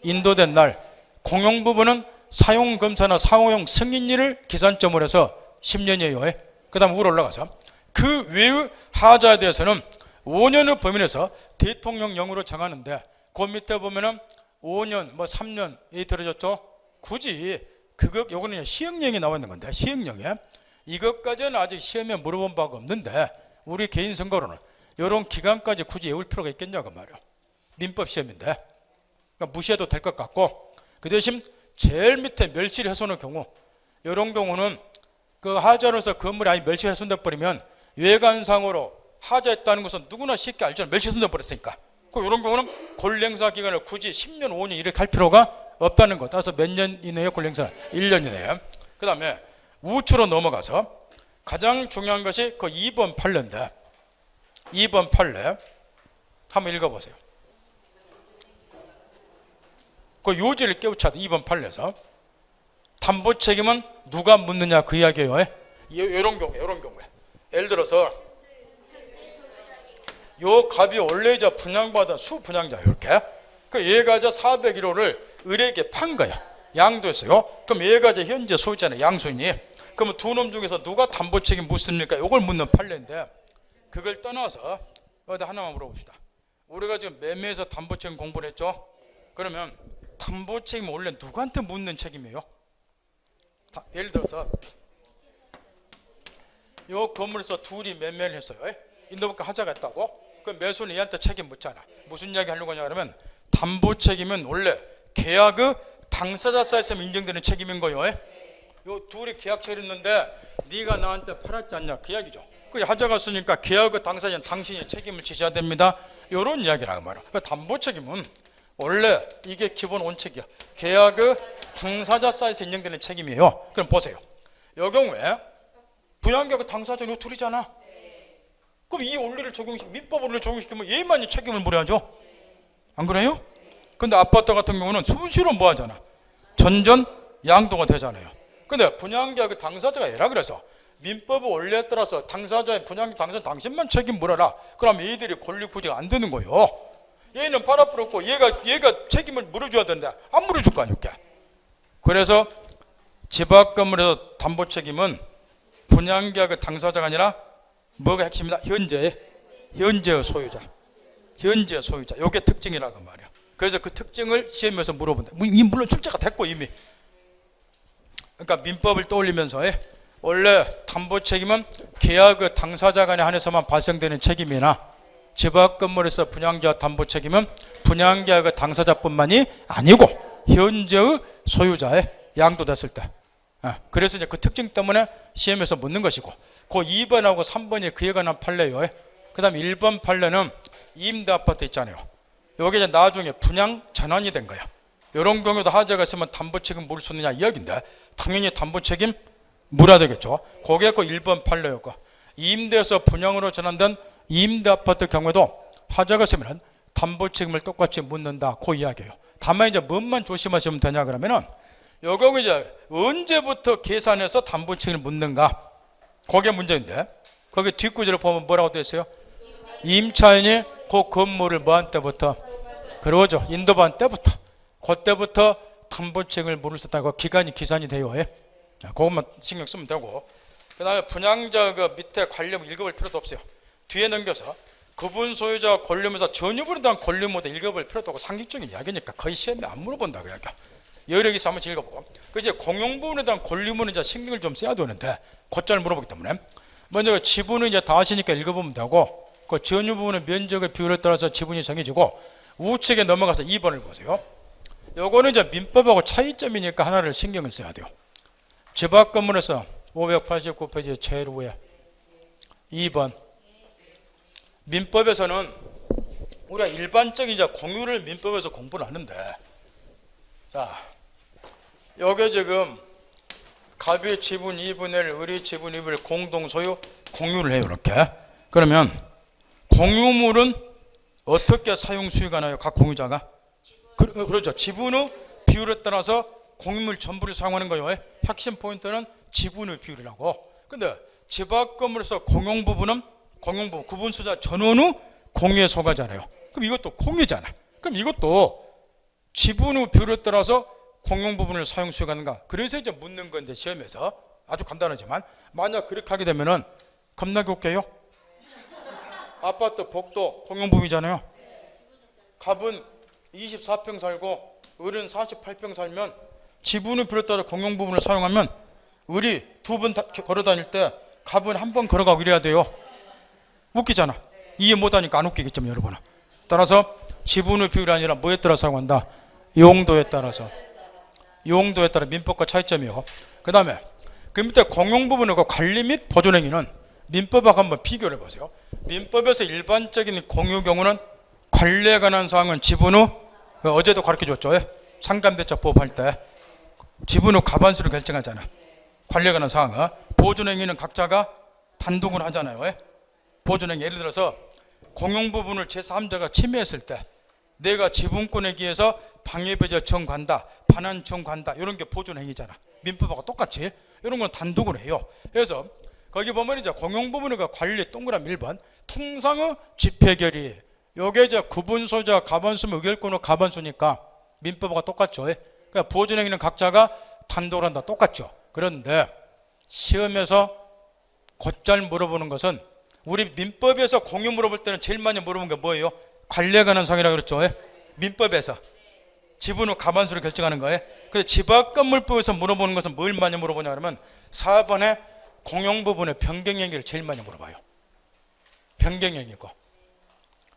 [SPEAKER 1] 인도된 날, 공용 부분은 사용검사나 사용용 승인일을 기산점으로 해서 10년이에요. 그 다음 위로 올라가서 그 외의 하자에 대해서는 5년의 범위 내에서 대통령령으로 정하는데 그 밑에 보면은 5년 뭐 3년 이 들어졌죠. 굳이 그거 요거는 시행령이 나와 있는 건데 시행령에 이것까지는 아직 시험에 물어본 바가 없는데 우리 개인 선거로는 이런 기간까지 굳이 외울 필요가 있겠냐고 말이야. 민법 시험인데 그러니까 무시해도 될 것 같고 그 대신 제일 밑에 멸실 훼손의 경우 이런 경우는 그 하자로서 건물이 아예 멸실 훼손돼 버리면 외관상으로 하자했다는 것은 누구나 쉽게 알잖아요. 멸실 훼손돼 버렸으니까. 이런 경우는 권리행사 기간을 굳이 10년, 5년 이렇게 할 필요가 없다는 것. 따라서 몇 년 이내에 권리행사? 1년 이내에. 그 다음에 우추로 넘어가서 가장 중요한 것이 그 2번 판례인데 2번 판례 한번 읽어보세요. 그 요지를 깨우쳐야 돼. 2번 판례에서 담보 책임은 누가 묻느냐 그 이야기예요. 이런 경우에 예를 들어서 요 갑이 원래 저 분양받은 수분양자 이렇게 그 얘가 저 401호를 을에게 판 거야. 양도했어요. 그럼 얘가 저 현재 소유자는 양순이. 그러면 두 놈 중에서 누가 담보 책임 묻습니까? 이걸 묻는 판례인데 그걸 떠나서 어디 하나만 물어봅시다. 우리가 지금 매매에서 담보 책임 공부를 했죠. 그러면 담보 책임은 원래 누구한테 묻는 책임이에요? 예를 들어서 요 건물에서 둘이 매매를 했어요. 인도분과 하자가 있다고. 그 매수는 얘한테 책임 묻잖아. 무슨 이야기 하려고 하냐 그러면 담보 책임은 원래 계약의 당사자 사이에서 인정되는 책임인 거예요. 요 둘이 계약 체결했는데 네가 나한테 팔았지 않냐 그 이야기죠. 그 하자가 쓰니까 계약의 당사자는 당신이 책임을 지셔야 됩니다. 이런 이야기라고 말이야. 그 담보 책임은 원래 이게 기본 원칙이야. 계약의 당사자 사이에서 인정되는 책임이에요. 그럼 보세요. 이 경우에 분양계약의 당사자는 요 둘이잖아. 그럼 이 원리를 민법 원리를 적용시키면 얘만이 책임을 물어야죠. 안 그래요? 근데 아파트 같은 경우는 수시로 뭐 하잖아. 전전 양도가 되잖아요. 근데 분양계약의 당사자가 얘라 그래서 민법 원리에 따라서 당사자의 당사자 당신만 책임 물어라. 그럼 얘들이 권리 구제가 안 되는 거예요. 얘는 팔 앞으로 없고 얘가 책임을 물어줘야 되는데 안 물어줄 거 아니까. 그래서 집합 건물에서 담보 책임은 분양계약의 당사자가 아니라 뭐가 핵심이다? 현재의 소유자. 현재의 소유자. 요게 특징이라고 말이야. 그래서 그 특징을 시험에서 물어본다. 물론 출제가 됐고 이미. 그러니까 민법을 떠올리면서 원래 담보 책임은 계약의 당사자 간에 한해서만 발생되는 책임이나 집합 건물에서 분양계약 담보 책임은 분양계약의 당사자뿐만이 아니고 현재의 소유자에 양도됐을 때. 그래서 이제 그 특징 때문에 시험에서 묻는 것이고 그 2번하고 3번이 그에 관한 판례예요. 그 다음 1번 판례는 임대아파트 있잖아요. 여기 이제 나중에 분양 전환이 된 거야. 이런 경우도 하자가 있으면 담보 책임 물을 수 있느냐 이야기인데 당연히 담보 책임 물어야 되겠죠. 그게 그 1번 판례였고 임대에서 분양으로 전환된 임대아파트 경우에도 하자가 있으면 담보 책임을 똑같이 묻는다 그 이야기예요. 다만 이제 뭔만 조심하시면 되냐 그러면은 요 경우 이제 언제부터 계산해서 담보 책임을 묻는가 그게 문제인데 거기 뒷구절을 보면 뭐라고 되어 있어요? 임차인이 그 건물을 뭐한 때부터 그러죠. 인도받은 때부터 그때부터 담보 책임을 물을 수 있다고 기간이 기산이 돼요. 그것만 신경 쓰면 되고 그 다음에 분양자 그 밑에 관련 읽어볼 필요도 없어요. 뒤에 넘겨서 구분 소유자가 권리무에서 전유분에 대한 권리무도 읽어볼 필요도 없고 상식적인 이야기니까 거의 시험에 안 물어본다고 이야기야. 여력이 있어 한번 읽어보고 그 이제 공용 부분에 대한 권리무는 이제 신경을 좀 써야 되는데 곧잘 물어보기 때문에 먼저 그 지분은 이제 다 아시니까 읽어보면 되고 그 전유 부분의 면적의 비율에 따라서 지분이 정해지고 우측에 넘어가서 2번을 보세요. 요거는 이제 민법하고 차이점이니까 하나를 신경을 써야 돼요. 집합 건물에서 589페이지 제일 위에 2번 민법에서는 우리가 일반적인 이제 공유를 민법에서 공부를 하는데 자 여기 지금 갑의 지분 2분의 1, 을의 지분 2분의 1 공동 소유 공유를 해요. 이렇게 그러면 공유물은 어떻게 사용 수익가 나요? 각 공유자가? 그렇죠. 지분 후 비율에 따라서 공유물 전부를 사용하는 거예요. 핵심 포인트는 지분 후 비율이라고. 근데 집 앞 건물에서 공용 부분은 공용부분 구분소자 전원 후 공유에 속하잖아요. 그럼 이것도 공유잖아. 그럼 이것도 지분 후 비율에 따라서 공용 부분을 사용 수익하는가? 그래서 이제 묻는 건데 시험에서 아주 간단하지만 만약 그렇게 하게 되면은 겁나게 웃겨요. 아파트 복도 공용 부분이잖아요. 갑은 24평 살고 을은 48평 살면 지분 후 비율에 따라 공용 부분을 사용하면 을이 두 번 걸어 다닐 때 갑은 한 번 걸어가고 이래야 돼요. 웃기잖아. 이해 못하니까 안 웃기겠지만 여러분은. 따라서 지분 후 비율이 아니라 뭐에 따라 사용한다? 용도에 따라서. 용도에 따라 민법과 차이점이요. 그 다음에 그 밑에 공용 부분의 관리 및 보존 행위는 민법하고 한번 비교를 해보세요. 민법에서 일반적인 공유 경우는 관리에 관한 사항은 지분 후 어제도 가르쳐줬죠. 상감대차 보호할 때 지분 후 과반수를 결정하잖아. 관리에 관한 사항은 보존 행위는 각자가 단독으로 하잖아요. 보존 행위 예를 들어서 공용 부분을 제3자가 침해했을 때 내가 지분권에 기해서 방해배제 청구한다, 반환 청구한다 이런 게 보존 행위잖아. 민법하고 똑같이 이런 건 단독으로 해요. 그래서 거기 보면 이제 공용 부분의 관리 동그라미 1번 통상의 집회결의 요게 이제 구분소자 가반수면 의결권 후 가반수니까 민법하고 똑같죠. 그러니까 보존 행위는 각자가 단독으로 한다 똑같죠. 그런데 시험에서 곧잘 물어보는 것은 우리 민법에서 공유 물어볼 때는 제일 많이 물어보는 게 뭐예요? 관리에 관한 사항이라고 그랬죠. 민법에서 지분 후 가반수를 결정하는 거예요. 그래서 집합건물법에서 물어보는 것은 뭘 많이 물어보냐 그러면 4번에 공용 부분의 변경행위를 제일 많이 물어봐요. 변경행위고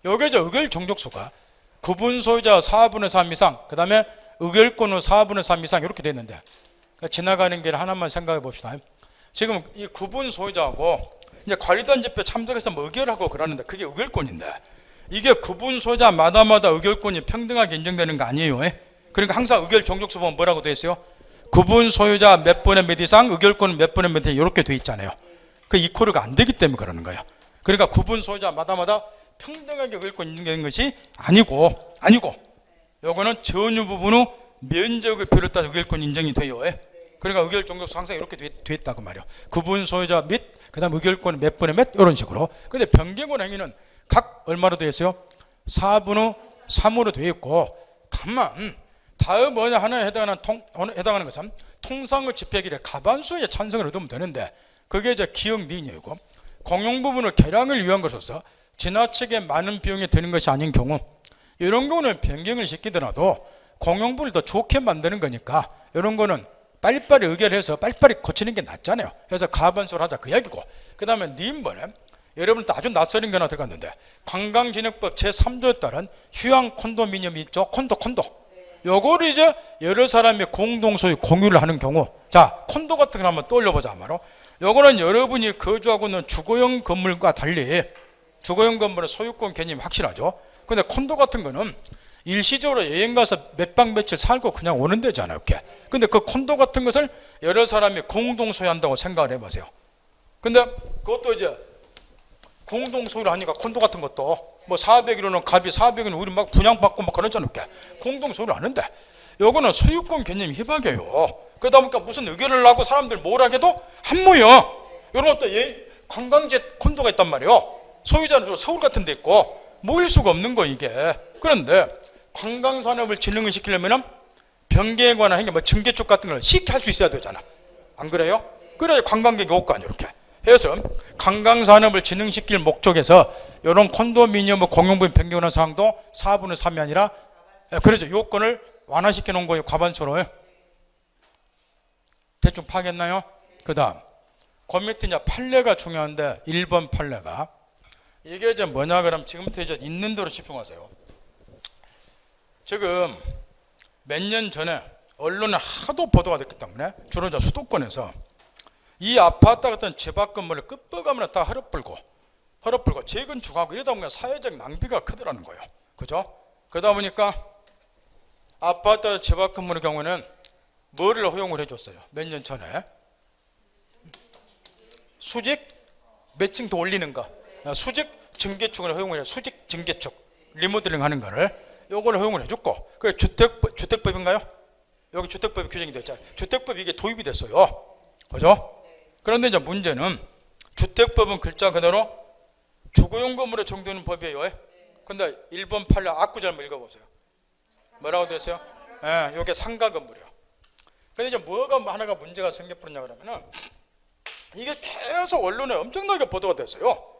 [SPEAKER 1] 요게 저 의결 종족수가 구분 소유자 4분의 3 이상 그 다음에 의결권 후 4분의 3 이상 이렇게 됐는데 그러니까 지나가는 길 하나만 생각해 봅시다. 지금 이 구분 소유자하고 이제 관리단 집회 참석해서 뭐 의결하고 그러는데 그게 의결권인데 이게 구분 소유자마다 의결권이 평등하게 인정되는 거 아니에요. 그러니까 항상 의결 종족수 보면 뭐라고 돼 있어요? 구분 소유자 몇 분의 몇 이상 의결권은 몇 분의 몇 이상 이렇게 돼 있잖아요. 그 이코르가 안 되기 때문에 그러는 거예요. 그러니까 구분 소유자마다 평등하게 의결권 인정되는 것이 아니고 요거는 전유 부분 후 면적의 비율에 따라 의결권 인정이 돼요. 그러니까 의결 종족수 항상 이렇게 돼 있다고 말이에요. 구분 소유자 및 그다음 의결권 몇 분의 몇 이런 식으로. 근데 변경권 행위는 각 얼마로 되어 있어요? 4분 후 3으로 되어 있고 다만 다음 어느 하나에 해당하는 것은 통상의 집회길에 가반수의 찬성을 얻으면 되는데 그게 이제 기억 니은이고 공용 부분을 개량을 위한 것으로서 지나치게 많은 비용이 드는 것이 아닌 경우 이런 경우는 변경을 시키더라도 공용 부분을 더 좋게 만드는 거니까 이런 거는 빨리빨리 의결해서 빨리빨리 고치는 게 낫잖아요. 그래서 가반수를 하자 그 이야기고 그 다음에 니은번에 여러분도 아주 낯설은 게 하나 들어갔는데 관광진흥법 제3조에 따른 휴양 콘도미니엄이 있죠. 콘도 요거를 이제 여러 사람이 공동소유 공유를 하는 경우 자 콘도 같은 걸 한번 떠올려보자 아마로 요거는 여러분이 거주하고 있는 주거용 건물과 달리 주거용 건물의 소유권 개념이 확실하죠. 근데 콘도 같은 거는 일시적으로 여행 가서 몇 박 며칠 살고 그냥 오는 데잖아요. 이렇게. 근데 그 콘도 같은 것을 여러 사람이 공동 소유한다고 생각을 해보세요. 근데 그것도 이제 공동 소유를 하니까 콘도 같은 것도 뭐 400이로는 갑이 400은 우리 막 분양받고 막 그러잖아요. 이렇게. 공동 소유를 하는데 요거는 소유권 개념이 희박해요. 그러다 보니까 무슨 의결을 하고 사람들 뭐라 해도 안 모여. 이런 것도 관광지 콘도가 있단 말이에요. 소유자는 서울 같은 데 있고 모일 수가 없는 거 이게. 그런데 관광산업을 진흥을 시키려면 변경에 관한 행위, 뭐 증개축 같은 걸 쉽게 할 수 있어야 되잖아. 안 그래요? 그래야 관광객이 올 거 아니에요. 이렇게 해서 관광산업을 진흥시킬 목적에서 이런 콘도미니엄 공용부분 변경하는 사항도 4분의 3이 아니라 그렇죠. 요건을 완화시켜 놓은 거예요. 과반수로. 대충 파악했나요? 그 다음 그 밑에 이제 판례가 중요한데 1번 판례가 이게 이제 뭐냐 그러면 지금부터 이제 있는 대로 집중하세요. 지금 몇 년 전에 언론에 하도 보도가 됐기 때문에 주로 이제 수도권에서 이 아파트 같은 집합 건물을 끝버가면 다 헐어불고 재건축하고 이러다 보니까 사회적 낭비가 크더라는 거예요. 그죠? 그러다 보니까 아파트 집합 건물의 경우에는 뭐를 허용을 해줬어요? 몇 년 전에 수직 몇 층 더 올리는 거 수직 증개축을 허용을 해. 수직 증개축 리모델링 하는 거를 요거를 허용을 해줬고, 그 주택법인가요? 여기 주택법이 규정이 됐잖아요. 주택법이 이게 도입이 됐어요. 그죠? 그런데 이제 문제는 주택법은 글자 그대로 주거용 건물에 적용되는 법이에요. 근데 1번 판례 앞구절 한번 읽어보세요. 뭐라고 되어 있어요? 예, 요게 상가 건물이요. 근데 이제 뭐가 하나가 문제가 생겨버렸냐 그러면은 이게 계속 언론에 엄청나게 보도가 됐어요.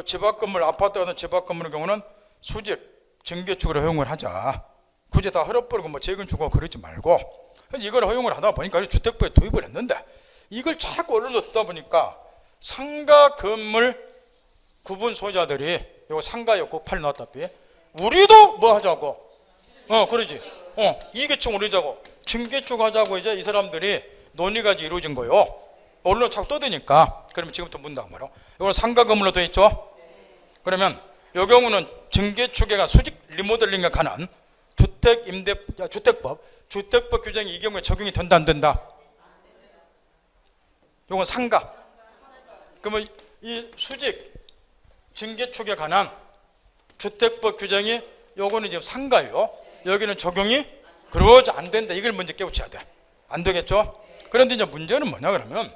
[SPEAKER 1] 집 앞 건물, 아파트 같은 집 앞 건물의 경우는 수직 증개축으로 허용을 하자. 굳이 다 헐어버리고 뭐 재건축하고 그러지 말고. 그래서 이걸 허용을 하다 보니까 주택법에 도입을 했는데 이걸 자꾸 언론에 듣다 보니까 상가 건물 구분 소유자들이 요거 상가요 고팔 나왔다비 우리도 뭐 하자고 그러지 이계층 올리자고 증개축 하자고 이제 이 사람들이 논의가 이루어진 거예요. 언론 자꾸 떠드니까. 그러면 지금부터 문다고 말이요. 이건 상가 건물로 되어 있죠. 그러면 이 경우는 증개축에 관한 수직 리모델링에 관한 주택법 규정이 이 경우에 적용이 된다 안 된다? 이건 상가. 그러면 이 수직 증개축에 관한 주택법 규정이 요거는 지금 상가요. 여기는 적용이 그러지 안 된다. 이걸 먼저 깨우쳐야 돼. 안 되겠죠? 그런데 이제 문제는 뭐냐 그러면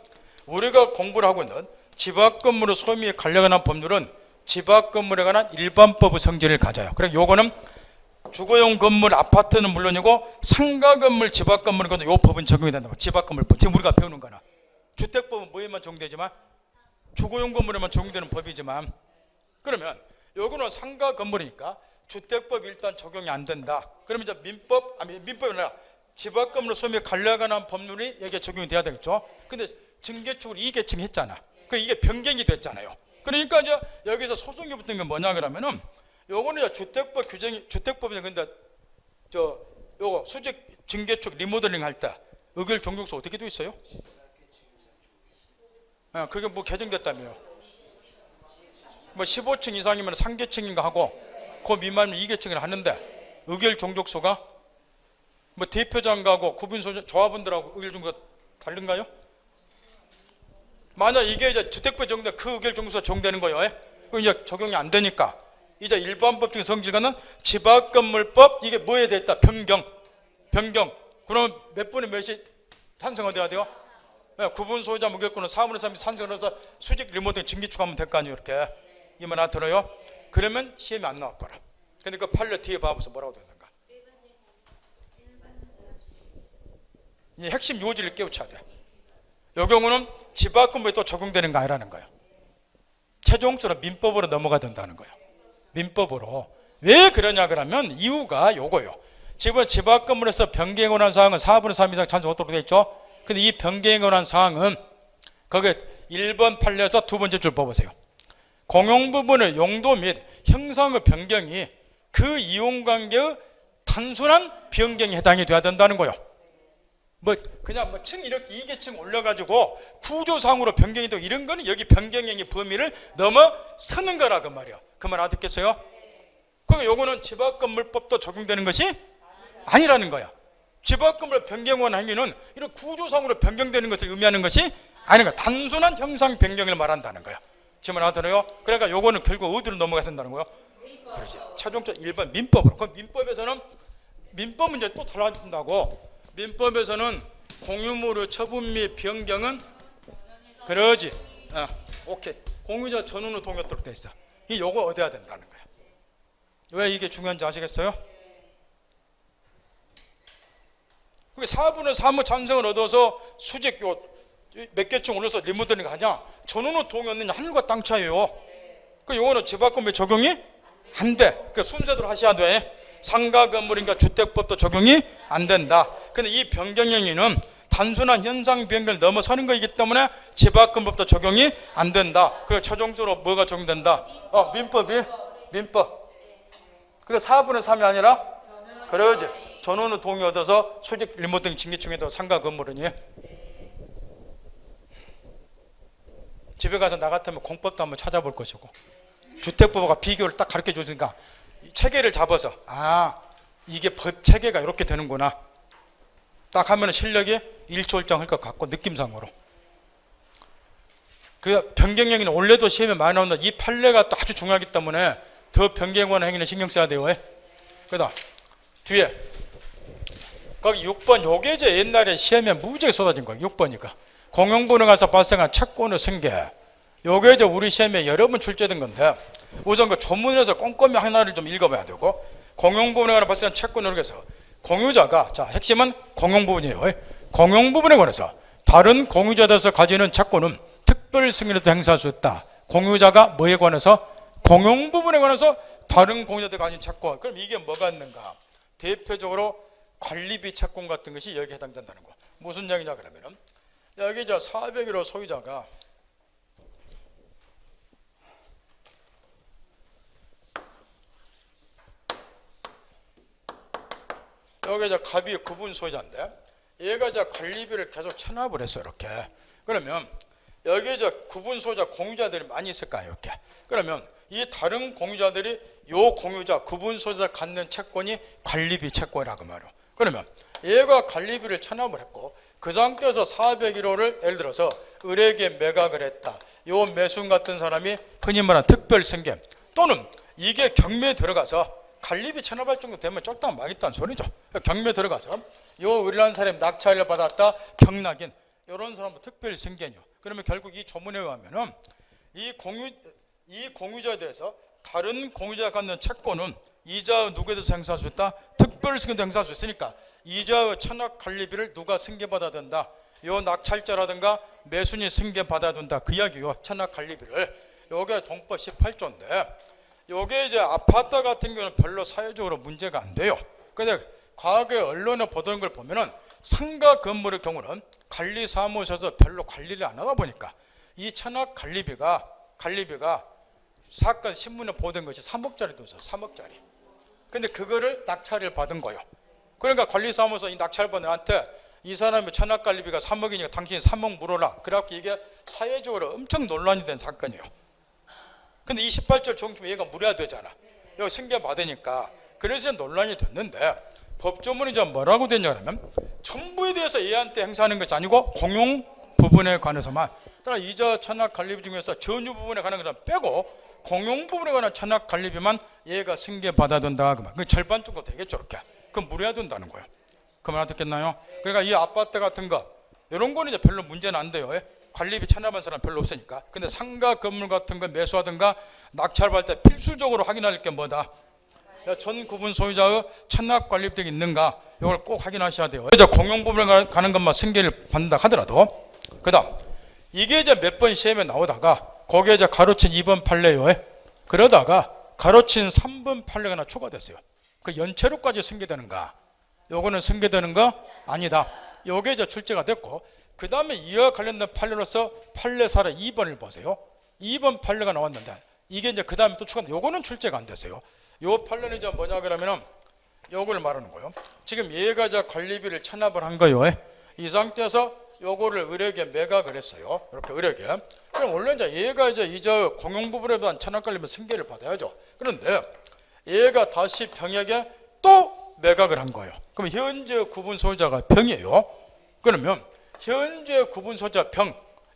[SPEAKER 1] 우리가 공부를 하고 있는 집 앞 건물의 소유에 관련한 법률은 집 앞 건물에 관한 일반법의 성질을 가져요. 그래서 요거는 주거용 건물 아파트는 물론이고 상가 건물 집 앞 건물은 요 법은 적용이 된다고. 집 앞 건물법 지금 우리가 배우는 거나 주택법은 뭐에만 적용되지만 주거용 건물에만 적용되는 법이지만 그러면 요거는 상가 건물이니까 주택법 일단 적용이 안 된다. 그러면 이제 민법이 아니라 집 앞 건물 소유에 관련한 법률이 여기에 적용이 돼야 되겠죠. 근데 증개축을 2계층 했잖아. 그 이게 변경이 됐잖아요. 그러니까 이제 여기서 소송이 붙은 게 뭐냐 그러면은 요거는 주택법 규정이 주택법이 근데 요거 수직 증개축 리모델링 할 때 의결 종족수 어떻게 돼 있어요? 그게 뭐 개정됐다며요. 뭐 15층 이상이면 3계층인가 하고 그 미만이면 2계층을 하는데 의결 종족수가 뭐 대표장하고 구분소 조합원들하고 의결 종족수가 다른가요? 만약 이게 이제 주택법 적용돼 그 의결 종족수가 적용되는 거예요. 그 이제 적용이 안 되니까 이제 일반법 중에 성질과는 집 앞 건물법 이게 뭐에 됐다? 변경. 그러면 몇 분의 몇이 찬성이 돼야 돼요? 구분 소유자 무결권은 4분의 3이 찬성을 해서 수직 리모델링 증개축하면 될 거 아니에요. 이렇게 이 말 알아들어요? 그러면 시험이 안 나올 거라. 근데 그 판례 뒤에 봐보세요. 뭐라고 되는가? 이 핵심 요지를 깨우쳐야 돼. 이 경우는 집 앞 건물에 또 적용되는 거 아니라는 거예요. 최종적으로 민법으로 넘어가야 된다는 거예요. 민법으로. 왜 그러냐 그러면 이유가 요거예요. 지금 집 앞 건물에서 변경에 관한 사항은 4분의 3 이상 찬성 없도록 되어 있죠. 근데 이 변경에 관한 사항은 거기에 1번 판례에서 두 번째 줄 뽑으세요. 공용 부분의 용도 및 형상의 변경이 그 이용관계의 단순한 변경에 해당이 돼야 된다는 거예요. 뭐 그냥 뭐 층 이렇게 2계층 올려가지고 구조상으로 변경이 되고 이런 거는 여기 변경행위 범위를 넘어서는 거라 그 말이야. 그 말 알아듣겠어요? 그러니까 요거는 집 앞 건물법도 적용되는 것이 아니라는 거야. 집 앞 건물 변경원 행위는 이런 구조상으로 변경되는 것을 의미하는 것이 아닌 거야. 단순한 형상 변경을 말한다는 거야. 지금 알아들어요? 그러니까 요거는 결국 어디로 넘어가야 된다는 거예요? 그렇지. 최종적 1번 민법으로. 그럼 민법은 이제 또 달라진다고. 민법에서는 공유물의 처분 및 변경은 그러지. 오케이. 공유자 전원의 동의하도록 돼 있어. 이 요거 얻어야 된다는 거야. 왜 이게 중요한지 아시겠어요? 그게 4분의 3의 찬성을 얻어서 수직 몇 개층 올려서 리모델링 하냐? 전원의 동의 없느냐? 하늘과 땅 차이예요. 그 요거는 집 앞 건물 적용이 안 돼. 그 순서대로 하셔야 돼. 상가 건물인가 주택법도 적용이 안 된다. 근데 이 변경행위는 단순한 현상 변경을 넘어서는 거이기 때문에 집 앞 건물법도 적용이 안 된다. 그리고 최종적으로 뭐가 적용된다? 민법. 그게 4분의 3이 아니라 그러지. 전원의 동의 얻어서 수직 리모델링 증개축에도 상가 건물이니 집에 가서 나 같으면 공법도 한번 찾아볼 것이고 주택법과 비교를 딱 가르쳐 주니까 체계를 잡아서 이게 법 체계가 이렇게 되는구나 딱 하면 실력이 일취월장할 것 같고 느낌상으로 그 변경행위는 원래도 시험에 많이 나온다. 이 판례가 또 아주 중요하기 때문에 더 변경권 행위는 신경 써야 돼요. 그다음 뒤에 거기 6번 요게 이제 옛날에 시험에 무지하게 쏟아진 거예요. 6번이니까 공용분해가서 발생한 채권의 승계. 요게 이제 우리 시험에 여러 번 출제된 건데 우선 그 조문에서 꼼꼼히 하나를 좀 읽어봐야 되고 공용분해가 발생한 채권을 위해서 공유자가 자 핵심은 공용부분이에요. 공용부분에 관해서 다른 공유자들에서 가지는 채권은 특별 승인에도 행사할 수 있다. 공유자가 뭐에 관해서? 공용부분에 관해서 다른 공유자들이 가진 채권. 그럼 이게 뭐가 있는가? 대표적으로 관리비 채권 같은 것이 여기에 해당된다는 거. 무슨 얘기냐 그러면은 여기 저 401호 소유자가 여기 저 갑이 구분 소유자인데 얘가 저 관리비를 계속 체납을 했어요. 이렇게. 그러면 여기에 저 구분 소유자 공유자들이 많이 있을까요? 이렇게. 그러면 이 다른 공유자들이 요 공유자 구분 소유자 갖는 채권이 관리비 채권이라고 말이에요. 그러면 얘가 관리비를 체납을 했고 그 상태에서 401호를 예를 들어서 을에게 매각을 했다. 요 매수인 같은 사람이 흔히 말하는 특별 승계 또는 이게 경매에 들어가서 관리비 체납할 정도 되면 쫄딱 망했다는 소리죠. 경매 들어가서 요 을이라는 사람이 낙찰을 받았다. 경락인 이런 사람은 특별 승계죠. 그러면 결국 이 조문에 의하면은 이 공유자에 대해서 다른 공유자가 갖는 채권은 이자의 누구에 대해서 행사할 수 있다? 특별 승계도 행사할 수 있으니까 이자의 체납 관리비를 누가 승계받아야 된다. 요 낙찰자라든가 매수인이 승계받아야 된다. 그 이야기요. 체납 관리비를. 요게 동법 18조인데 요게 이제 아파트 같은 경우는 별로 사회적으로 문제가 안 돼요. 근데 과거에 언론에 보던 걸 보면은 상가 건물의 경우는 관리사무소에서 별로 관리를 안 하다 보니까 이 체납 관리비가 사건 신문에 보던 것이 3억짜리도 있어요. 3억짜리. 근데 그거를 낙찰을 받은 거예요. 그러니까 관리사무소 이 낙찰받은 애한테 이 사람의 체납 관리비가 3억이니까 당신이 3억 물어라. 그래갖고 이게 사회적으로 엄청 논란이 된 사건이에요. 근데 28절 정치면 얘가 물어야 되잖아. 여기 승계 받으니까. 그래서 논란이 됐는데 법조문이 좀 뭐라고 되냐면 전부에 대해서 얘한테 행사하는 것이 아니고 공용 부분에 관해서만 따라 이자 체납 관리비 중에서 전유 부분에 관한 것은 빼고 공용 부분에 관한 체납 관리비만 얘가 승계 받아야 된다. 그 절반 정도 되겠죠. 이렇게. 그럼 물어야 된다는 거예요. 그 말 듣겠나요? 그러니까 이 아파트 같은 거 이런 거는 이제 별로 문제는 안 돼요. 관리비 체납한 사람 별로 없으니까. 근데 상가 건물 같은 거 매수하든가 낙찰받을 때 필수적으로 확인할 게 뭐다? 전 구분 소유자의 체납 관리비 등이 있는가? 이걸 꼭 확인하셔야 돼요. 이제 공용 부분에 가는 것만 승계를 받는다 하더라도 그다음 이게 이제 몇 번 시험에 나오다가 거기에 이제 가로친 2번 판례요. 그러다가 가로친 3번 판례가 하나 추가됐어요. 그 연체로까지 승계되는가? 요거는 승계되는가? 아니다. 요게 이제 출제가 됐고 그 다음에 이와 관련된 판례로서 판례 사례 2번을 보세요. 2번 판례가 나왔는데 이게 이제 그 다음에 또 추가된 요거는 출제가 안 됐어요. 요 판례는 이제 뭐냐 그러면은 요걸 말하는 거예요. 지금 얘가 이제 관리비를 체납을 한 거예요. 이 상태에서 요거를 을에게 매각을 했어요. 이렇게 을에게. 그럼 원래 이제 얘가 이제 이자 공용 부분에 대한 체납 관리비 승계를 받아야죠. 그런데 얘가 다시 병에게 또 매각을 한 거예요. 그럼 현재 구분 소유자가 병이에요. 그러면 현재 구분 소유자 병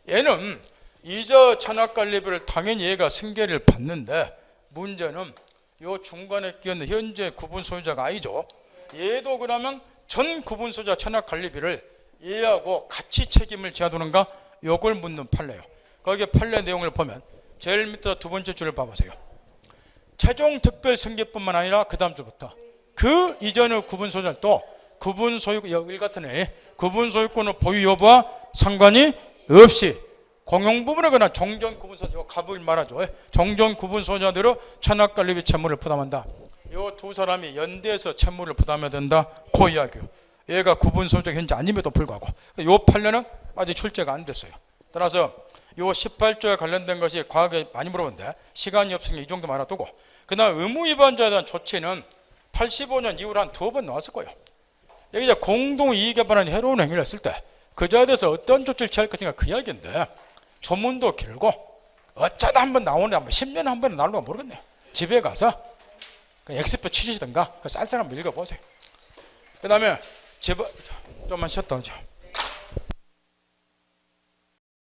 [SPEAKER 1] 얘는 이자 체납 관리비를 당연히 얘가 승계를 받는데 문제는 요 중간에 끼었는 현재 구분 소유자가 아니죠. 얘도 그러면 전 구분 소유자 체납 관리비를 얘하고 같이 책임을 져야 되는가? 요걸 묻는 판례예요. 거기에 판례 내용을 보면 제일 밑에 두 번째 줄을 봐보세요. 최종 특별 승계뿐만 아니라 그 다음 주부터 그 이전의 구분 소유자는 또 구분 소유권 일 같은 애 구분 소유권의 보유 여부와 상관이 없이 공용 부분에 관한 종전 구분 소유자 갑을 말하죠. 종전 구분 소유자대로 체납 관리비 채무를 부담한다. 요 두 사람이 연대해서 채무를 부담해야 된다. 그 이야기요. 얘가 구분 소유자 현재 아님에도 불구하고 요 판례는 아직 출제가 안 됐어요. 따라서 요 18조에 관련된 것이 과거에 많이 물어봤는데 시간이 없으니 이 정도 알아두고 그다음 의무 위반자에 대한 조치는 85년 이후로 한 2번 나왔을 거예요. 여기 이제 공동이익에 관한 해로운 행위를 했을 때 그자에 대해서 어떤 조치를 취할 것인가 그 이야기인데 조문도 길고 어쩌다 한번 나오는데 한번 10년에 한 번은 나올까 모르겠네요. 집에 가서 엑스표 치시든가 쌀쌀 한번 읽어보세요. 그 다음에 좀만 쉬었다 오죠.